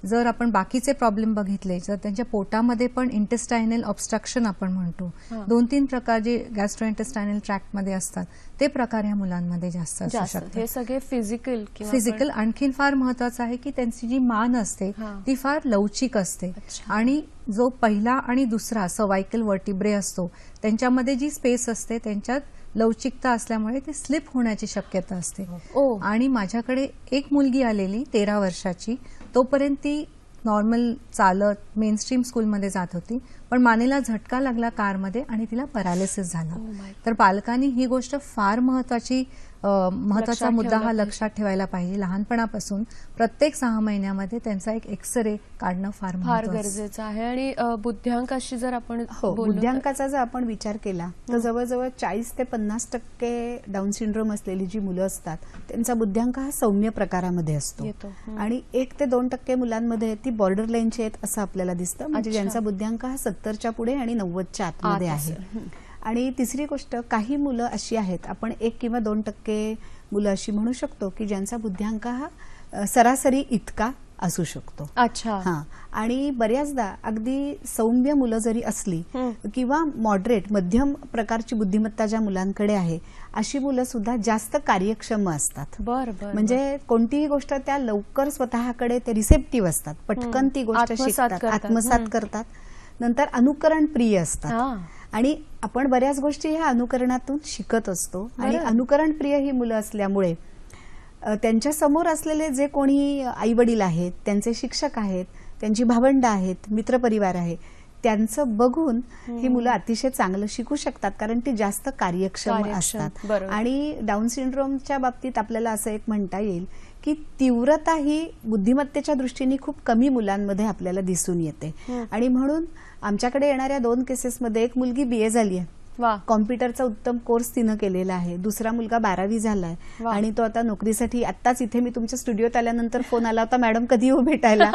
जर आपण बाकीचे प्रॉब्लेम बघितले तर त्यांच्या पोटामध्ये पण इंटेस्टायनल ऑब्स्ट्रक्शन आपण म्हणतो, 2-3 प्रकार जे गॅस्ट्रोइंटेस्टायनल ट्रॅक्ट मध्ये असतात ते प्रकार ह्या मुलांमध्ये जास्त असू शकतात. हे सगळे फिजिकल. आणखीन फार महत्वाचं आहे की त्यांची जी मान असते ती फार लवचिक असते आणि जो पहिला आणि दुसरा सर्वायकल वर्टिब्रे असतो त्यांच्यामध्ये जी स्पेस असते त्यांच्यात लवचिकता असल्यामुळे ते स्लिप होण्याची शक्यता असते. आणि माझ्याकडे एक मुलगी आलेली 13 वर्षाची, तोपर्यंत ती नॉर्मल चालत मेनस्ट्रीम स्कूलमध्ये जात होती, पण मानेला झटका लागला कारमध्ये आणि तिला पॅरालिसिस झाला. तर पालकांनी ही गोष्ट फार महत्वाचा मुद्दा हा लक्षात ठेवायला पाहिजे. लहानपणापासून प्रत्येक 6 महिन्यामध्ये त्यांचा एक एक्सरे काढणं फार गरजेचं आहे. आणि बुद्ध्यांकाशी जर आपण बुद्ध्यांकाचा जर आपण विचार केला तर जवळजवळ 40 ते 50% डाऊन सिंड्रोम असलेली जी मुलं असतात त्यांचा बुद्ध्यांक हा सौम्य प्रकारामध्ये असतो आणि 1 ते 2% मुलांमध्ये ती बॉर्डर लाईनचे आहेत असं आपल्याला दिसतं. म्हणजे ज्यांचा बुद्ध्यांक हा 70च्या पुढे आणि 90च्या आतमध्ये आहे. आणि तिसरी गोष्ट, काही मुलं अशी आहेत, आपण 1 किंवा 2% मुलं अशी म्हणू शकतो की ज्यांचा बुद्ध्यांक हा सरासरी इतका असू शकतो. आणि बऱ्याचदा अगदी सौम्य मुलं जरी असली किंवा मॉडरेट मध्यम प्रकारची बुद्धिमत्ता ज्या मुलांकडे आहे अशी मुलं सुद्धा जास्त कार्यक्षम असतात. म्हणजे कोणतीही गोष्ट त्या लवकर स्वतःकडे ते रिसेप्टिव्ह असतात, पटकन ती गोष्ट शिकतात, आत्मसात करतात, नंतर अनुकरण प्रिय असतात. आणि आपण बऱ्याच गोष्टी ह्या अनुकरणातून शिकत असतो. आणि अनुकरण प्रिय ही मुलं असल्यामुळे त्यांच्या समोर असलेले जे कोणी आई वडील आहेत, त्यांचे शिक्षक आहेत, त्यांची भावंड आहेत, मित्रपरिवार आहे, त्यांचं बघून ही मुलं अतिशय चांगलं शिकू शकतात कारण ती जास्त कार्यक्षम असतात. आणि डाऊन सिंड्रोमच्या बाबतीत आपल्याला असं एक म्हणता येईल की तीव्रता ही बुद्धिमत्तेच्या दृष्टीने खूप कमी मुलांमध्ये आपल्याला दिसून येते. आणि म्हणून आमच्याकडे येणाऱ्या 2 केसेसमध्ये एक मुलगी BA झाली आहे, कॉम्प्युटरचा उत्तम कोर्स तिनं केलेला आहे, दुसरा मुलगा 12वी झालाय आणि तो आता नोकरीसाठी, आत्ताच इथे मी तुमच्या स्टुडिओत आल्यानंतर फोन आला होता, मॅडम कधी येऊ भेटायला.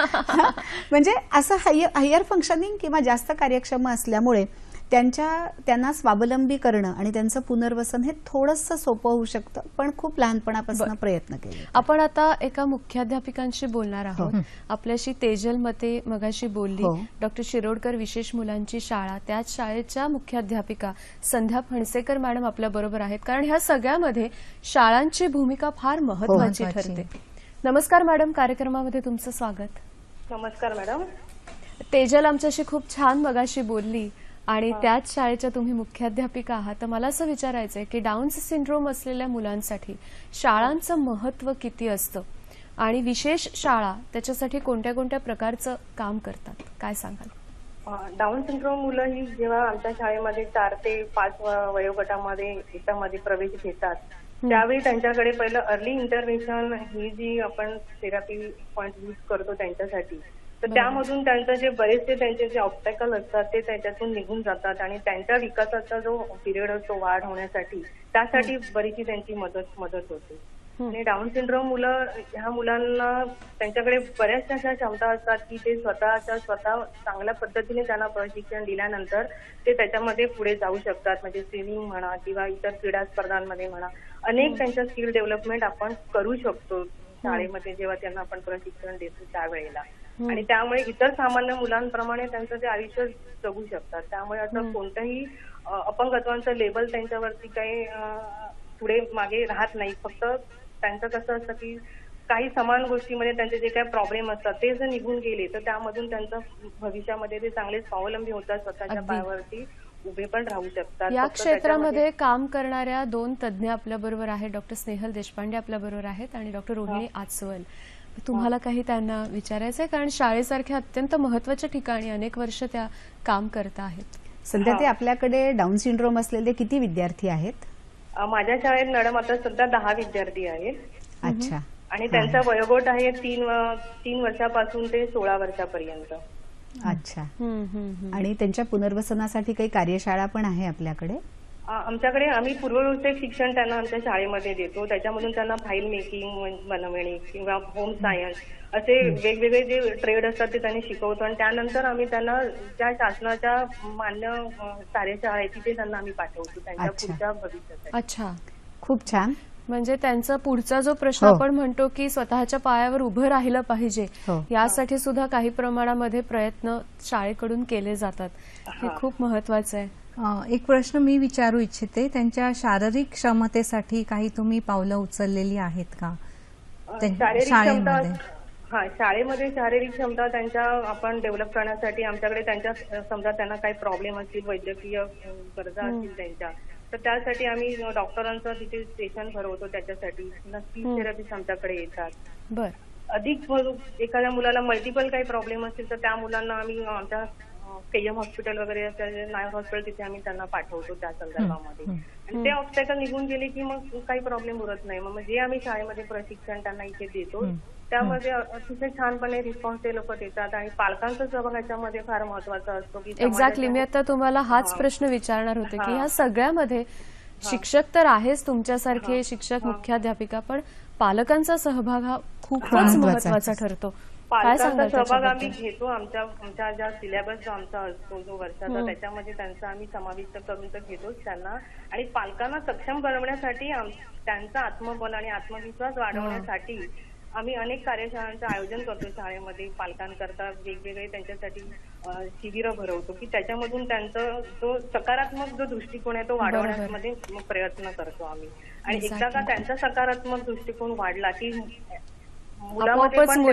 म्हणजे असं हायर फंक्शनिंग किंवा जास्त कार्यक्षम असल्यामुळे त्यांना स्वावलंबी करणं आणि त्यांचं पुनर्वसन हे थोडंसं सोपं होऊ शकतं, पण खूप लहानपणापासून प्रयत्न केले. आपण आता एका मुख्याध्यापिकांशी बोलणार आहोत. आपल्याशी तेजल मते मगाशी बोलली, डॉक्टर शिरोडकर विशेष मुलांची शाळा, त्याच शाळेच्या मुख्याध्यापिका संध्या फणसेकर मॅडम आपल्या बरोबर आहेत. कारण ह्या सगळ्यामध्ये शाळांची भूमिका फार महत्वाची ठरते. नमस्कार मॅडम, कार्यक्रमामध्ये तुमचं स्वागत. नमस्कार मॅडम. तेजल आमच्याशी खूप छान मगाशी बोलली आणि त्याच शाळेच्या तुम्ही मुख्याध्यापिका आहात. तर मला असं विचारायचंय की डाऊन सिंड्रोम असलेल्या मुलांसाठी शाळांचं महत्व किती असतं आणि विशेष शाळा त्याच्यासाठी कोणत्या कोणत्या प्रकारचं काम करतात, काय सांगाल? डाऊन सिंड्रोम मुलं ही जेव्हा आमच्या शाळेमध्ये 4 ते 5 वयोगटामध्ये याच्यामध्ये प्रवेश घेतात त्यावेळी त्यांच्याकडे पहिलं अर्ली इंटरव्हेन्शन ही जी आपण थेरपी पॉइंट यूज करतो त्यांच्यासाठी, तर त्यामधून त्यांचं जे बरेचसे त्यांचे जे ऑब्स्टॅकल असतात ते त्याच्यातून निघून जातात आणि त्यांच्या विकासाचा जो पिरियड असतो वाढ होण्यासाठी त्यासाठी बरीचशी त्यांची मदत होते. आणि डाऊन सिंड्रोम मुलं, ह्या मुलांना त्यांच्याकडे बऱ्याचशा अशा क्षमता असतात की ते स्वतः चांगल्या पद्धतीने त्यांना प्रशिक्षण दिल्यानंतर ते त्याच्यामध्ये पुढे जाऊ शकतात. म्हणजे स्विमिंग म्हणा किंवा इतर क्रीडा स्पर्धांमध्ये म्हणा, अनेक त्यांच्या स्किल डेव्हलपमेंट आपण करू शकतो शाळेमध्ये जेव्हा त्यांना आपण प्रशिक्षण देतो त्यावेळेला. आणि त्यामुळे इतर सामान्य मुलांप्रमाणे त्यांचं ते आयुष्य जगू शकतात. त्यामुळे असं कोणतंही अपंगत्वाचं लेबल त्यांच्यावरती काही पुढे मागे राहत नाही. फक्त त्यांचं कसं असतं की काही समान गोष्टीमध्ये त्यांचे जे काही प्रॉब्लेम असतात ते जर निघून गेले तर त्यामधून त्यांचं भविष्यामध्ये ते चांगले स्वावलंबी होतात, स्वतःच्या पायावरती उभे पण राहू शकतात. या क्षेत्रामध्ये काम करणाऱ्या 2 तज्ज्ञ आपल्या बरोबर आहेत. डॉक्टर स्नेहल देशपांडे आपल्या बरोबर आहेत आणि डॉक्टर रोहिणी आचवल. तुम्हाला काही त्यांना विचारायचं आहे, कारण शाळेसारख्या अत्यंत महत्वाच्या ठिकाणी अनेक वर्ष त्या काम करता आहेत. सध्या ते आपल्याकडे डाऊन सिंड्रोम असलेले किती विद्यार्थी आहेत? माझ्या शाळेत मॅडम आता सध्या 10 विद्यार्थी आहेत. अच्छा. आणि त्यांचा वयोगट आहे 3 वर्षापासून ते 16 वर्षापर्यंत. अच्छा. आणि त्यांच्या पुनर्वसनासाठी काही कार्यशाळा पण आहे आपल्याकडे? आमच्याकडे आम्ही पूर्वव्यवसायिक शिक्षण त्यांना आमच्या शाळेमध्ये देतो. त्याच्यामधून त्यांना फाईल मेकिंग बनवणे किंवा होम सायन्स असे वेगवेगळे जे ट्रेड असतात ते त्यांनी शिकवतो. आणि त्यानंतर आम्ही त्यांना ज्या शासनाच्या मान्य कार्यशाळा आहे तिथे त्यांना आम्ही पाठवतो त्यांच्या पुढच्या भविष्यासाठी. अच्छा, खूप छान. म्हणजे त्यांचा पुढचा जो प्रश्न आपण म्हणतो की स्वतःच्या पायावर उभं राहिलं पाहिजे, यासाठी सुद्धा काही प्रमाणामध्ये प्रयत्न शाळेकडून केले जातात. हे खूप महत्वाचं आहे. एक प्रश्न मी विचारू इच्छिते, त्यांच्या शारीरिक क्षमतेसाठी काही तुम्ही पावलं उचललेली आहेत का शाळेमध्ये? शाळेमध्ये शारीरिक क्षमता त्यांच्या आपण डेव्हलप करण्यासाठी आमच्याकडे त्यांच्या समजा त्यांना काही प्रॉब्लेम असतील, वैद्यकीय गरजा असतील त्यांच्या, तर त्यासाठी आम्ही डॉक्टरांचं तिथे स्टेशन भरवतो. त्याच्यासाठी स्पीच थेरपिस्ट आमच्याकडे येतात. बर. अधिक एखाद्या मुलाला मल्टिपल काही प्रॉब्लेम असतील तर त्या मुलांना आम्ही आमच्या केएम हॉस्पिटल वगैरे नायर हॉस्पिटल तिथे आम्ही त्यांना पाठवतो त्या संदर्भामध्ये. आणि ते ऑब्स्टॅकल निघून गेले की मग काही प्रॉब्लेम उरत नाही. मग जे आम्ही शाळेमध्ये प्रशिक्षण त्यांना इथे देतो त्यामध्ये अतिशय छानपणे रिस्पॉन्स ते लोक देतात. आणि पालकांचा सहभाग याच्यामध्ये फार महत्वाचा असतो की एक्झॅक्टली. मी आता तुम्हाला हाच प्रश्न विचारणार होते की ह्या सगळ्यामध्ये शिक्षक तर आहेच, तुमच्यासारखे शिक्षक, मुख्याध्यापिका, पण पालकांचा सहभाग हा खूपच महत्वाचा ठरतो. पालकांचा सहभाग आम्ही घेतो. आमच्या ज्या सिलेबस जो आमचा असतो जो वर्षाचा त्याच्यामध्ये त्यांचा आम्ही समाविष्ट करून तर घेतोच त्यांना. आणि पालकांना सक्षम बनवण्यासाठी त्यांचा आत्मबल आणि आत्मविश्वास वाढवण्यासाठी आम्ही अनेक कार्यशाळांचं आयोजन करतो शाळेमध्ये. पालकांकरता वेगवेगळे त्यांच्यासाठी शिबिरं भरवतो की त्याच्यामधून त्यांचा जो सकारात्मक जो दृष्टिकोन आहे तो वाढवण्यामध्ये प्रयत्न करतो आम्ही. आणि एकदा का त्यांचा सकारात्मक दृष्टिकोन वाढला की मुलामध्ये पण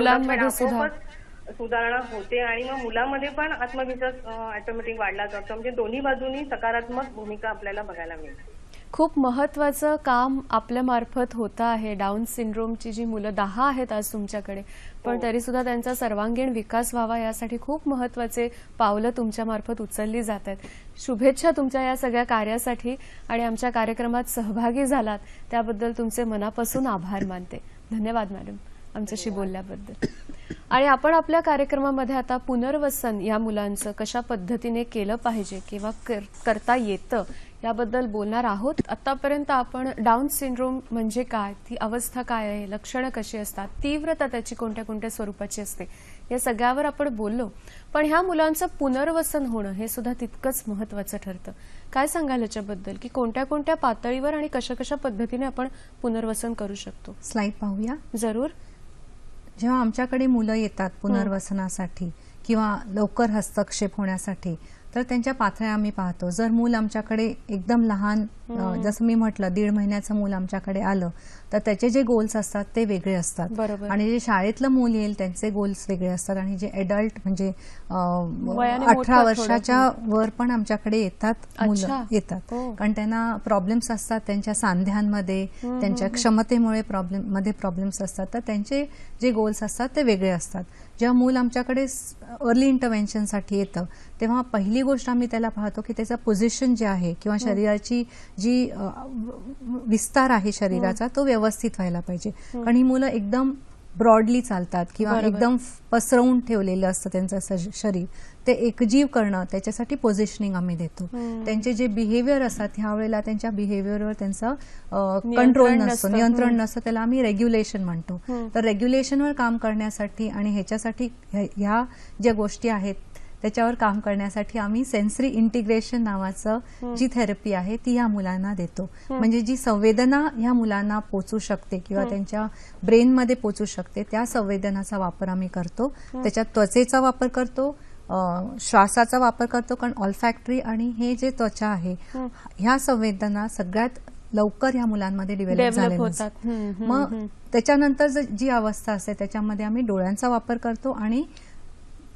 सुधारणा होते आणि मग मुलामध्ये पण आत्मविश्वास ऑटोमॅटिक वाढला जातो. म्हणजे दोन्ही बाजूनी सकारात्मक भूमिका आपल्याला बघायला मिळते. खूप महत्वाचं काम आपल्या मार्फत होतं आहे. डाऊन सिंड्रोमची जी मुलं 10 आहेत आज तुमच्याकडे, पण तरी सुद्धा त्यांचा सर्वांगीण विकास व्हावा यासाठी खूप महत्वाचे पावलं तुमच्या मार्फत उचलली जात आहेत. शुभेच्छा तुमच्या या सगळ्या कार्यासाठी आणि आमच्या कार्यक्रमात सहभागी झालात त्याबद्दल तुमचे मनापासून आभार मानते. धन्यवाद मॅडम आमच्याशी बोलल्याबद्दल. आणि आपण आपल्या कार्यक्रमामध्ये आता पुनर्वसन या मुलांचं कशा पद्धतीने केलं पाहिजे किंवा करता येतं याबद्दल बोलणार आहोत. आतापर्यंत आपण डाऊन सिंड्रोम म्हणजे काय, ती अवस्था काय आहे, लक्षणं कशी असतात, तीव्रता त्याची कोणत्या कोणत्या स्वरूपाची असते, या सगळ्यावर आपण बोललो. पण ह्या मुलांचं पुनर्वसन होणं हे सुद्धा तितकंच महत्वाचं ठरतं. काय सांगाल याच्याबद्दल की कोणत्या कोणत्या पातळीवर आणि कशा कशा पद्धतीने आपण पुनर्वसन करू शकतो? स्लाइड पाहूया. जरूर. जेव्हा आमच्याकडे मुलं येतात पुनर्वसनासाठी किंवा लवकर हस्तक्षेप होण्यासाठी तर त्यांच्या पातळ्या आम्ही पाहतो. जर मूल आमच्याकडे एकदम लहान, जसं मी म्हटलं 1.5 महिन्याचं मूल आमच्याकडे आलं तर त्याचे जे गोल्स असतात ते वेगळे असतात. आणि जे शाळेतलं मूल येईल त्यांचे गोल्स वेगळे असतात. आणि जे एडल्ट म्हणजे 18 वर्षाच्या वर पण आमच्याकडे येतात मुलं येतात, कारण त्यांना प्रॉब्लेम्स असतात त्यांच्या सांध्यांमध्ये, त्यांच्या क्षमतेमुळे प्रॉब्लेम्स असतात. तर त्यांचे जे गोल्स असतात ते वेगळे असतात. जेव्हा मूल आमच्याकडे अर्ली इंटरव्हेन्शनसाठी येतं तेव्हा पहिली गोष्ट आम्ही त्याला पाहतो की त्याचं पोझिशन जे आहे किंवा शरीराची जी विस्तार आहे शरीराचा तो व्यवस्थित व्हायला पाहिजे. कारण ही मुलं एकदम ब्रॉडली चालतात किंवा एकदम पसरवून ठेवलेलं असतं त्यांचं शरीर. ते एकजीव करणं त्याच्यासाठी पोझिशनिंग आम्ही देतो. त्यांचे जे बिहेवियर असतात ह्या वेळेला त्यांच्या बिहेवियरवर त्यांचं कंट्रोल नसतं, नियंत्रण नसतं, त्याला आम्ही रेग्युलेशन म्हणतो. तर रेग्युलेशनवर काम करण्यासाठी आणि ह्याच्यासाठी ह्या ज्या गोष्टी आहेत त्याच्यावर काम करण्यासाठी आम्ही सेन्सरी इंटिग्रेशन नावाचं जी थेरपी आहे ती ह्या मुलांना देतो. म्हणजे जी संवेदना ह्या मुलांना पोचू शकते किंवा त्यांच्या ब्रेनमध्ये पोचू शकते त्या संवेदनाचा वापर आम्ही करतो. त्याच्यात त्वचेचा वापर करतो, श्वासाचा वापर करतो, कारण ऑल्फॅक्टरी आणि हे जे त्वचा आहे ह्या संवेदना सगळ्यात लवकर ह्या मुलांमध्ये डेव्हलप झालेल्या होतात. मग त्याच्यानंतर जी अवस्था असते त्याच्यामध्ये आम्ही डोळ्यांचा वापर करतो आणि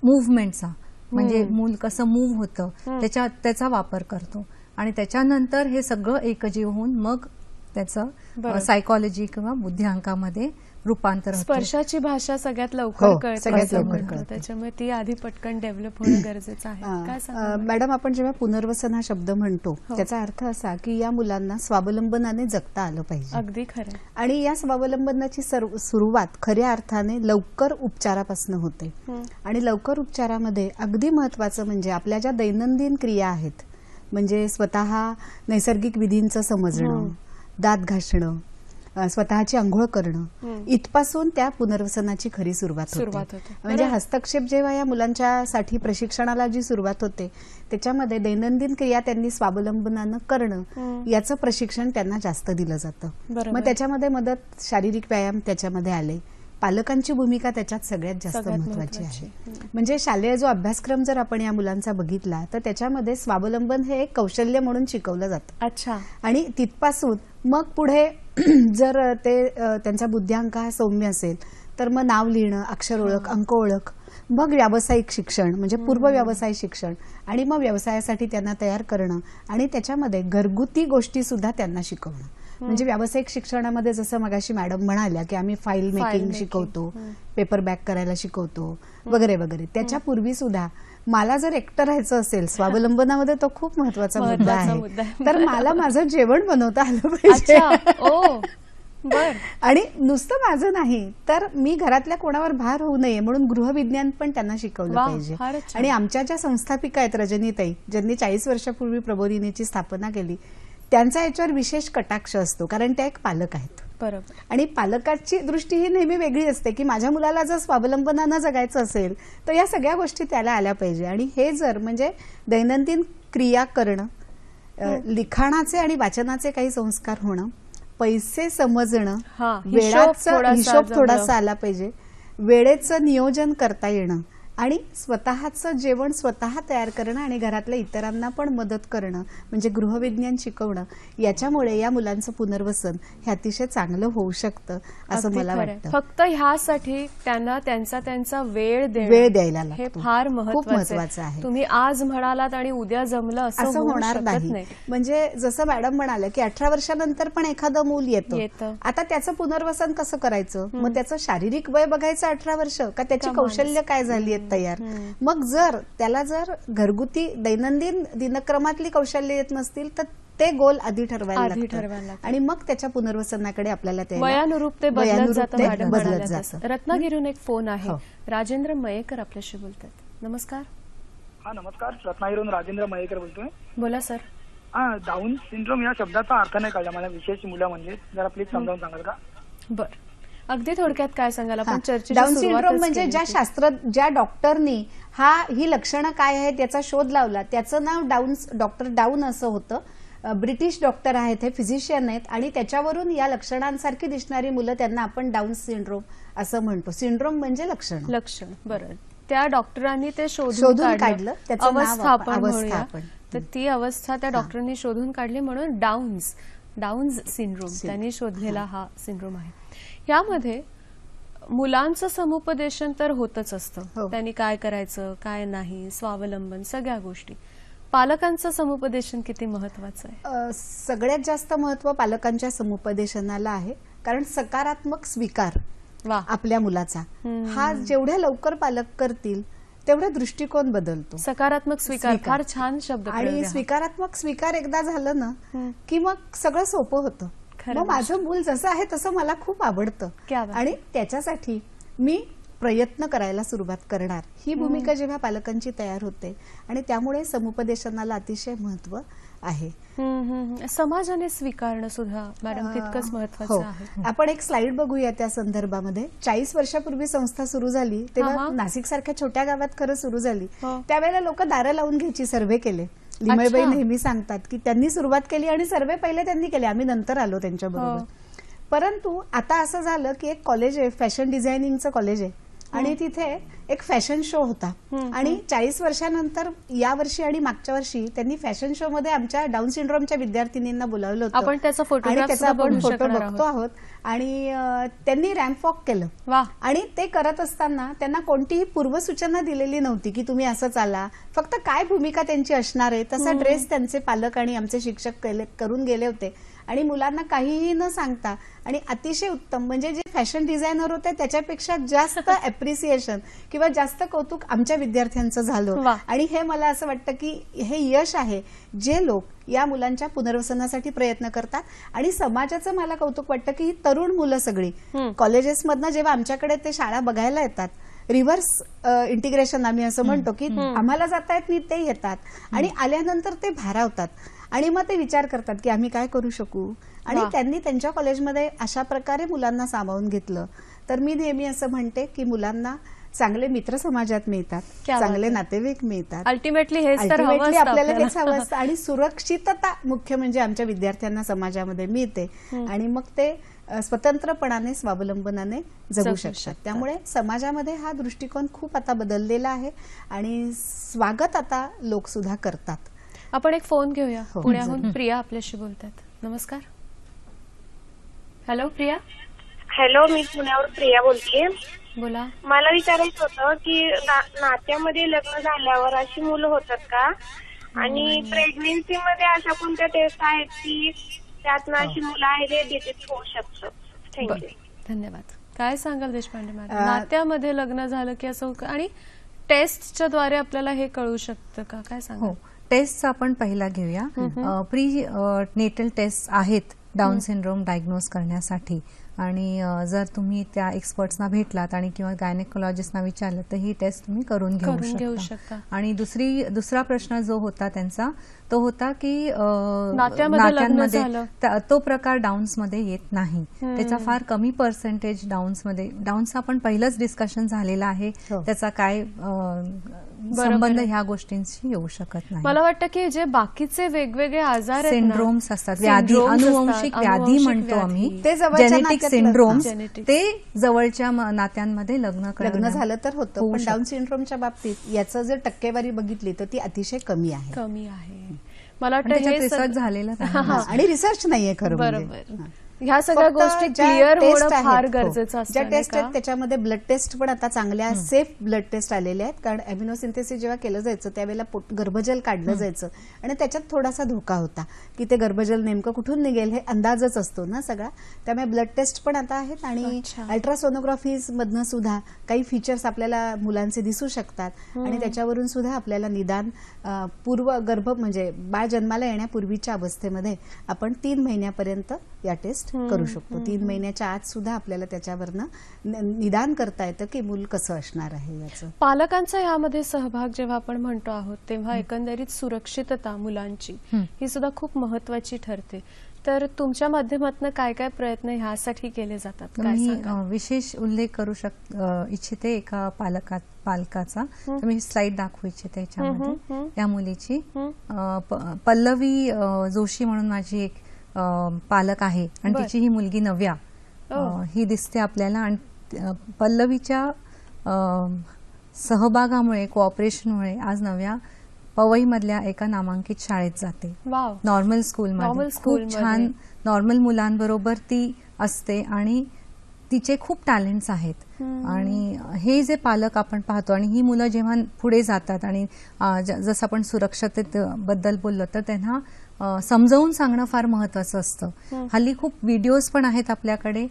मुव्हमेंटचा, म्हणजे मूल कसं मूव्ह होतं त्याचा वापर करतो. आणि त्याच्यानंतर हे सगळं एकजीव होऊन मग त्याचं सायकॉलॉजी किंवा बुद्धिअंकामध्ये रूपांतर होतं. स्पर्शाची भाषा सगळ्यात लवकर कळते, सगळ्यात लवकर कळते. त्याच्यामुळे ती आधी पटकन डेव्हलप होणं गरजेचं आहे. काय सांगा मॅडम, आपण जेव्हा पुनर्वसन हा शब्द म्हणतो त्याचा अर्थ असा की या मुलांना स्वावलंबनाने जगता आलं पाहिजे. अगदी खरं. आणि या स्वावलंबनाची सुरुवात खऱ्या अर्थाने लवकर उपचारापासून होते. आणि लवकर उपचारामध्ये अगदी महत्वाचं म्हणजे आपल्या ज्या दैनंदिन क्रिया आहेत, म्हणजे स्वतः नैसर्गिक विधींचं समजणं, दात घासणं, स्वतःची आंघोळ करणं, इथपासून त्या पुनर्वसनाची खरी सुरुवात होते. म्हणजे हस्तक्षेप जेव्हा या मुलांच्यासाठी प्रशिक्षणाला जी सुरुवात होते त्याच्यामध्ये दैनंदिन क्रिया त्यांनी स्वावलंबनानं करणं याचं प्रशिक्षण त्यांना जास्त दिलं जातं. मग त्याच्यामध्ये मदत शारीरिक व्यायाम त्याच्यामध्ये आले. पालकांची भूमिका त्याच्यात सगळ्यात जास्त महत्वाची आहे. म्हणजे शालेय जो अभ्यासक्रम जर आपण या मुलांचा बघितला तर त्याच्यामध्ये स्वावलंबन हे एक कौशल्य म्हणून शिकवलं जातं. अच्छा. आणि तिथपासून मग पुढे जर ते त्यांचा बुद्धिअंक हा सौम्य असेल तर मग नाव लिहिणं, अक्षर ओळख, अंक ओळख, मग व्यावसायिक शिक्षण म्हणजे पूर्व व्यवसाय शिक्षण, आणि मग व्यवसायासाठी त्यांना तयार करणं आणि त्याच्यामध्ये घरगुती गोष्टी सुद्धा त्यांना शिकवणं. म्हणजे व्यावसायिक शिक्षणामध्ये जसं मगाशी मॅडम म्हणाल्या की आम्ही फाईल मेकिंग शिकवतो, पेपर बॅक करायला शिकवतो वगैरे वगैरे. त्याच्यापूर्वी सुद्धा मला जर एकटं राहायचं असेल स्वावलंबनामध्ये तो खूप महत्वाचा मुद्दा आहे. तर मला माझं जेवण बनवता आलं पाहिजे. आणि नुसतं माझं नाही तर मी घरातल्या कोणावर भार होऊ नये म्हणून गृहविज्ञान पण त्यांना शिकवलं पाहिजे. आणि आमच्या ज्या संस्थापिका आहेत रजनीताई, ज्यांनी 40 वर्षापूर्वी प्रबोधिनीची स्थापना केली, त्यांचा याच्यावर विशेष कटाक्ष असतो कारण त्या एक पालक आहेत. बरोबर. आणि पालकाची दृष्टी ही नेहमी वेगळी असते की माझ्या मुलाला जर स्वावलंबनानं जगायचं असेल तर या सगळ्या गोष्टी त्याला आल्या पाहिजे. आणि हे जर म्हणजे दैनंदिन क्रिया करणं, लिखाणाचे आणि वाचनाचे काही संस्कार होणं, पैसे समजणं, वेळाचा हिशोब थोडासा आला पाहिजे, वेळेचं नियोजन करता येणं आणि स्वतःचं जेवण स्वतः तयार करणं आणि घरातल्या इतरांना पण मदत करणं म्हणजे गृहविज्ञान शिकवणं, याच्यामुळे या मुलांचं पुनर्वसन हे अतिशय चांगलं होऊ शकतं असं मला वाटतं. फक्त ह्यासाठी त्यांना त्यांचा वेळ द्यायला लागतो. हे फार महत्वाचं आहे. तुम्ही आज म्हणालात आणि उद्या जमलं असं होणार नाही. म्हणजे जसं मॅडम म्हणाले की 18 वर्षानंतर पण एखादं मूल येतं, आता त्याचं पुनर्वसन कसं करायचं? मग त्याचं शारीरिक वय बघायचं 18 वर्ष का त्याची कौशल्य काय झाली आहेत तयार? मग जर त्याला घरगुती दैनंदिन दिनक्रमातली कौशल्य येत नसतील तर ते गोल आधी ठरवायला लागतात आणि मग त्याच्या पुनर्वसनाकडे आपल्याला वयानुरूप ते बदलत जातं. रत्नागिरीहून एक फोन आहे. राजेंद्र मयेकर आपल्याशी बोलतात. नमस्कार. हा नमस्कार, रत्नागिरीहून राजेंद्र मयेकर बोलतोय. बोला सर. डाऊन सिंड्रोम या शब्दाचा अर्थ नाही कळला मला. विशेष मुलं म्हणजे जरा प्लीज समजावून सांगाल का? बर, अगदी थोडक्यात काय सांगाल आपण चर्चेची? डाऊन सिंड्रोम म्हणजे ज्या डॉक्टरनी ही लक्षणं काय आहेत याचा शोध लावला त्याचं नाव डॉक्टर डाऊन असं होतं. ब्रिटिश डॉक्टर आहेत, हे फिजिशियन आहेत आणि त्याच्यावरून या लक्षणांसारखी दिसणारी मुलं त्यांना आपण डाऊन सिंड्रोम असं म्हणतो. सिंड्रोम म्हणजे लक्षण. बरं, त्या डॉक्टरांनी ते शोधून काढलं. अवस्था आपण म्हणूया, तर ती अवस्था त्या डॉक्टरांनी शोधून काढली म्हणून डाऊन्स सिंड्रोम त्यांनी शोधलेला हा सिंड्रोम आहे. यामध्ये मुलांचं समुपदेशन तर होतच असतं. त्यांनी काय करायचं काय नाही, स्वावलंबन, सगळ्या गोष्टी. पालकांचं समुपदेशन किती महत्वाचं आहे? सगळ्यात जास्त महत्व पालकांच्या समुपदेशनाला आहे. कारण सकारात्मक स्वीकार आपल्या मुलाचा हा जेवढ्या लवकर पालक करतील तेवढा दृष्टिकोन बदलतो. सकारात्मक स्वीकार फार छान शब्द. आणि स्वीकारात्मक स्वीकार एकदा झालं ना की मग सगळं सोपं होतं. मग माझं मूल जसं आहे तसं मला खूप आवडतं आणि त्याच्यासाठी मी प्रयत्न करायला सुरुवात करणार, ही भूमिका जेव्हा पालकांची तयार होते आणि त्यामुळे समुपदेशनाला अतिशय महत्व आहे. समाजाने स्वीकारणं सुद्धा मॅडम तितकंच महत्वाचं आहे. आपण एक स्लाइड बघूया त्या संदर्भामध्ये. 40 वर्षापूर्वी संस्था सुरू झाली तेव्हा नाशिक सारख्या छोट्या गावात खरं सुरू झाली. त्यावेळेला लोक दारं लावून घ्यायची, सर्व्हे केले. लिमयबाई नेहमी सांगतात की त्यांनी सुरुवात केली आणि सर्वे पहिले त्यांनी केले, आम्ही नंतर आलो त्यांच्या बरोबर. परंतु आता असं झालं की एक कॉलेज आहे, फॅशन डिझायनिंगचं कॉलेज आहे आणि तिथे एक फॅशन शो होता आणि 40 वर्षानंतर या वर्षी आणि मागच्या वर्षी त्यांनी फॅशन शो मध्ये आमच्या डाऊन सिंड्रोमच्या विद्यार्थिनींना बोलावलं होतं. आपण त्याचा फोटो बघतो आहोत आणि त्यांनी रॅम्प वॉक केलं आणि ते करत असताना त्यांना कोणतीही पूर्वसूचना दिलेली नव्हती की तुम्ही असं चाला, फक्त काय भूमिका त्यांची असणार आहे तसा ड्रेस त्यांचे पालक आणि आमचे शिक्षक करून गेले होते आणि मुलांना काहीही न सांगता आणि अतिशय उत्तम, म्हणजे जे फॅशन डिझायनर होते त्याच्यापेक्षा जास्त अप्रिसिएशन किंवा जास्त कौतुक आमच्या विद्यार्थ्यांचं झालं. आणि हे मला असं वाटतं की हे यश आहे जे लोक या मुलांच्या पुनर्वसनासाठी प्रयत्न करतात. आणि समाजाचं मला कौतुक वाटतं की ही तरुण मुलं सगळी कॉलेजेसमधनं जेव्हा आमच्याकडे ते शाळा बघायला येतात, रिव्हर्स इंटिग्रेशन आम्ही असं म्हणतो की आम्हाला जाता येत नाही ते येतात आणि आल्यानंतर ते भारावतात आणि मग ते विचार करतात की आम्ही काय करू शकू. आणि त्यांनी त्यांच्या कॉलेजमध्ये अशा प्रकारे मुलांना सामावून घेतलं. तर मी नेहमी असं म्हणते की मुलांना चांगले मित्र समाजात मिळतात, चांगले नातेवाईक मिळतात. अल्टिमेटली आपल्याला हेच हवं असतं आणि सुरक्षितता मुख्य म्हणजे आमच्या विद्यार्थ्यांना समाजामध्ये मिळते आणि मग ते स्वतंत्रपणाने स्वावलंबनाने जगू शकतात. त्यामुळे समाजामध्ये हा दृष्टिकोन खूप आता बदललेला आहे आणि स्वागत आता लोक सुद्धा करतात. आपण एक फोन घेऊया. पुण्याहून प्रिया आपल्याशी बोलतात. नमस्कार. हॅलो प्रिया. हॅलो, मी पुण्यावरून प्रिया बोलतेय. बोला. मला विचारायचं होतं की नात्यामध्ये लग्न झाल्यावर अशी मुलं होतात का, आणि प्रेग्नेन्सी मध्ये अशा कोणत्या टेस्ट आहेत की त्यातनं अशी मुलं आहेत हे डिटेक्ट होऊ शकतं? थँक्यू. धन्यवाद. काय सांगाल देशपांडे मॅडम, नात्यामध्ये लग्न झालं की असं आणि टेस्टच्या द्वारे आपल्याला हे कळू शकतं का, काय सांगाल? टेस्ट आपण पहिला घेऊया. प्री नेटल टेस्ट आहेत डाऊन सिंड्रोम डायग्नोज करण्यासाठी आणि जर तुम्ही त्या एक्सपर्ट्सना भेटलात आणि किंवा गायनेकोलॉजिस्टना विचारलं तर ही टेस्ट तुम्ही करून घेऊ शकता. आणि दुसरा प्रश्न जो होता त्यांचा तो होता की नात्यांमध्ये तो प्रकार डाऊन्स मध्ये येत नाही, त्याचा फार कमी पर्सेंटेज डाऊन्समध्ये. डाऊन्स आपण पहिलंच डिस्कशन झालेलं आहे, त्याचा काय संबंध ह्या गोष्टींशी येऊ शकत नाही. मला वाटतं की जे बाकीचे वेगवेगळे आजार सिंड्रोम्स असतात, व्याधी, अनुवंशिक व्याधी म्हणतो आम्ही, जेनेटिक सिंड्रोम्स, ते जवळच्या नात्यांमध्ये लग्न झालं तर होतं. पण डाऊन सिंड्रोमच्या बाबतीत याचं जर टक्केवारी बघितली तर ती अतिशय कमी आहे. मला वाटतं रिसर्च झालेलं आणि रिसर्च नाहीये खरं. बरोबर. ह्या सगळ्या गोष्टी क्लिअर होणं फार गरजेचं असतं. ज्या टेस्ट आहेत त्याच्यामध्ये ब्लड टेस्ट पण आता चांगल्या सेफ ब्लड टेस्ट आलेल्या आहेत, कारण अॅमिनोसिंथेसिस जेव्हा केलं जायचं त्यावेळेला गर्भजल काढलं जायचं आणि त्याच्यात थोडासा धोका होता की ते गर्भजल नेमकं कुठून निघेल हे अंदाजच असतो ना सगळा. त्यामुळे ब्लड टेस्ट पण आता आहेत आणि अल्ट्रासोनोग्राफीज मधनं सुद्धा काही फीचर्स आपल्याला मुलांचे दिसू शकतात आणि त्याच्यावरून सुद्धा आपल्याला निदान पूर्व गर्भ म्हणजे बाळ जन्माला येण्यापूर्वीच्या अवस्थेमध्ये आपण 3 महिन्यापर्यंत या टेस्ट करू शकतो. 3 महिन्याच्या आत सुद्धा आपल्याला त्याच्यावरनं निदान करता येतं की मूल कसं असणार आहे याचं. पालकांचा यामध्ये सहभाग जेव्हा आपण म्हणतो आहोत तेव्हा एकंदरीत सुरक्षितता मुलांची ही सुद्धा खूप महत्वाची ठरते. तर तुमच्या माध्यमातून काय काय प्रयत्न ह्यासाठी केले जातात? मी विशेष उल्लेख करू इच्छिते एका पालकाचा. मी स्लाइड दाखवू इच्छिते याच्यामध्ये. या मुलीची पल्लवी जोशी म्हणून माझी एक पालक आहे आणि तिची ही मुलगी नव्या ही दिसते आपल्याला. आणि पल्लवीच्या सहभागामुळे, कोऑपरेशनमुळे आज नव्या पवई मधल्या एका नामांकित शाळेत जाते, नॉर्मल स्कूलमध्ये. खूप छान नॉर्मल मुलांबरोबर ती असते आणि तिचे खूप टॅलेंट्स आहेत. आणि हे जे पालक आपण पाहतो आणि ही मुलं जेव्हा पुढे जातात आणि जसं आपण सुरक्षिततेबद्दल बोललो तर त्यांना समजावून सांगणं फार महत्वाचं असतं. हल्ली खूप व्हिडिओज पण आहेत आपल्याकडे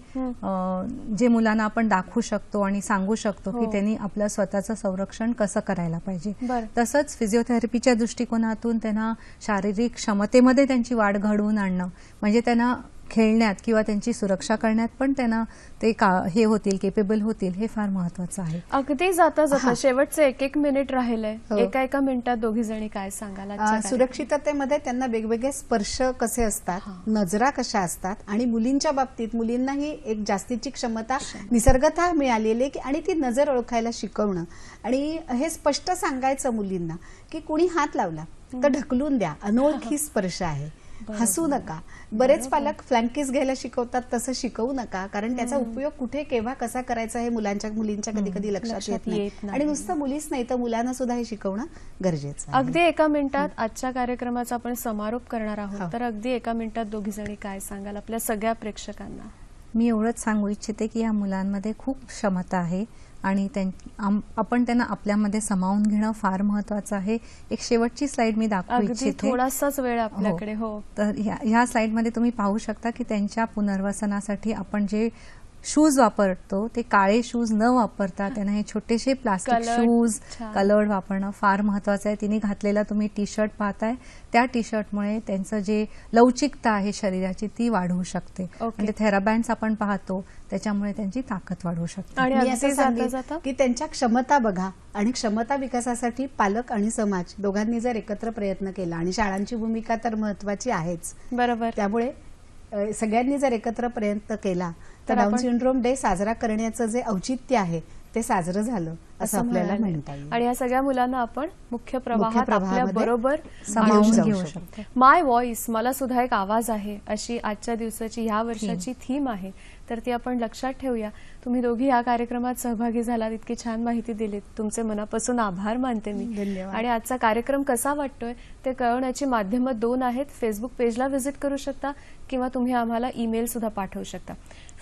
जे मुलांना आपण दाखवू शकतो आणि सांगू शकतो की त्यांनी आपलं स्वतःचं संरक्षण कसं करायला पाहिजे. तसंच फिजिओथेरपीच्या दृष्टिकोनातून त्यांना शारीरिक क्षमतेमध्ये त्यांची वाढ घडवून आणणं, म्हणजे त्यांना खेळण्यात किंवा त्यांची सुरक्षा करण्यात पण त्यांना ते हे होतील, केपेबल होतील, हे फार महत्वाचं आहे. अगदी जाता जाता शेवटचं 1 मिनिट राहिलंय. एका मिनिटात दोघी जणी काय सांगाल? सुरक्षिततेमध्ये त्यांना वेगवेगळे स्पर्श कसे असतात, नजरा कशा असतात, आणि मुलींच्या बाबतीत मुलींनाही एक जास्तीची क्षमता निसर्गतः मिळालेली आणि ती नजर ओळखायला शिकवणं आणि हे स्पष्ट सांगायचं मुलींना की कुणी हात लावला तर ढकलून द्या, अनोळखी स्पर्श आहे, हसू नका. बरेच पालक फ्लँकिस घ्यायला शिकवतात, तसं शिकवू नका, कारण त्याचा उपयोग कुठे केव्हा कसा करायचा हे मुलींच्या कधी कधी लक्षात येत नाही. आणि नुसतं मुलीच नाही तर मुलांना सुद्धा हे शिकवणं गरजेचं आहे. अगदी 1 मिनिटात आजच्या कार्यक्रमाचा आपण समारोप करणार आहोत, तर अगदी 1 मिनिटात दोघी जणी काय सांगाल आपल्या सगळ्या प्रेक्षकांना? मी एवढंच सांगू इच्छिते की या मुलांमध्ये खूप क्षमता आहे आणि आपण त्यांना आपल्यामध्ये सामावून घेणं फार महत्वाचं आहे. एक शेवटची स्लाइड मी दाखवू इच्छिते. थोडासाच वेळ आपल्याकडे. हो, तर ह्या स्लाइडमध्ये तुम्ही पाहू शकता की त्यांच्या पुनर्वसनासाठी आपण जे शूज वापरतो ते काळे शूज न वापरता त्यांना हे छोटेसे प्लास्टिक शूज कलर्ड वापरणं फार महत्वाचं आहे. तिने घातलेला तुम्ही टी शर्ट पाहताय, त्या टी शर्टमुळे त्यांचं जे लवचिकता आहे शरीराची ती वाढवू शकते. म्हणजे थेराबँड्स आपण पाहतो त्याच्यामुळे त्यांची ताकद वाढवू शकते. आणि असं सांगितलं की त्यांच्या क्षमता बघा, आणि क्षमता विकासासाठी पालक आणि समाज दोघांनी जर एकत्र प्रयत्न केला, आणि शाळांची भूमिका तर महत्वाची आहेच, बरोबर, त्यामुळे सगळ्यांनी जर एकत्र प्रयत्न केला तर डाऊन सिंड्रोम डे साजरा करण्याचं जे औचित्य आहे ते साजरं झालं असं आपल्याला म्हणता येईल. आणि या सगळ्या मुलांना आपण मुख्य प्रवाहात आपल्या बरोबर सामावून घेऊ शकतो. माय व्हॉइस, मला सुद्धा एक आवाज आहे, अशी आजच्या दिवसाची ह्या वर्षाची थीम आहे, तर ती आपण लक्षात ठेवूया. तुम्ही दोघी या कार्यक्रमात सहभागी झालात, इतकी छान माहिती दिलीत, तुमचे मनापासून आभार मानते मी. धन्यवाद. आणि आजचा कार्यक्रम कसा वाटतोय ते कळवण्याची माध्यमं 2 आहेत. फेसबुक पेजला व्हिजिट करू शकता किंवा तुम्ही आम्हाला ईमेल सुद्धा पाठवू शकता.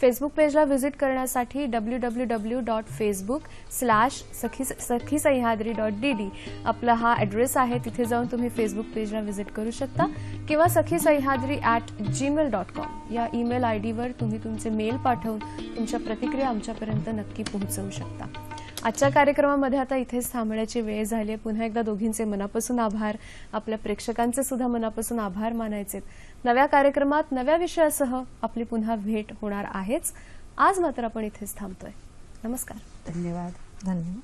फेसबुक पेजला व्हिजिट करण्यासाठी www.facebook/sakhisayhadri.dd आपला हा ऍड्रेस आहे. तिथे जाऊन तुम्ही फेसबुक पेजला व्हिजिट करू शकता किंवा sakhisayhadri@gmail.com या ईमेल आयडीवर तुम्ही तुमचे मेल पाठवून तुमच्या प्रतिक्रिया आमच्यापर्यंत नक्की पोहोचवू शकता. आजच्या कार्यक्रमामध्ये आता इथेच थांबण्याची वेळ झाली आहे. पुन्हा एकदा दोघींचे मनापासून आभार, आपल्या प्रेक्षकांचे सुद्धा मनापासून आभार मानायचे. नव्या कार्यक्रमात नव्या विषयासह आपली पुन्हा भेट होणार आहेच. आज मात्र आपण इथेच थांबतोय. नमस्कार. धन्यवाद. धन्यवाद.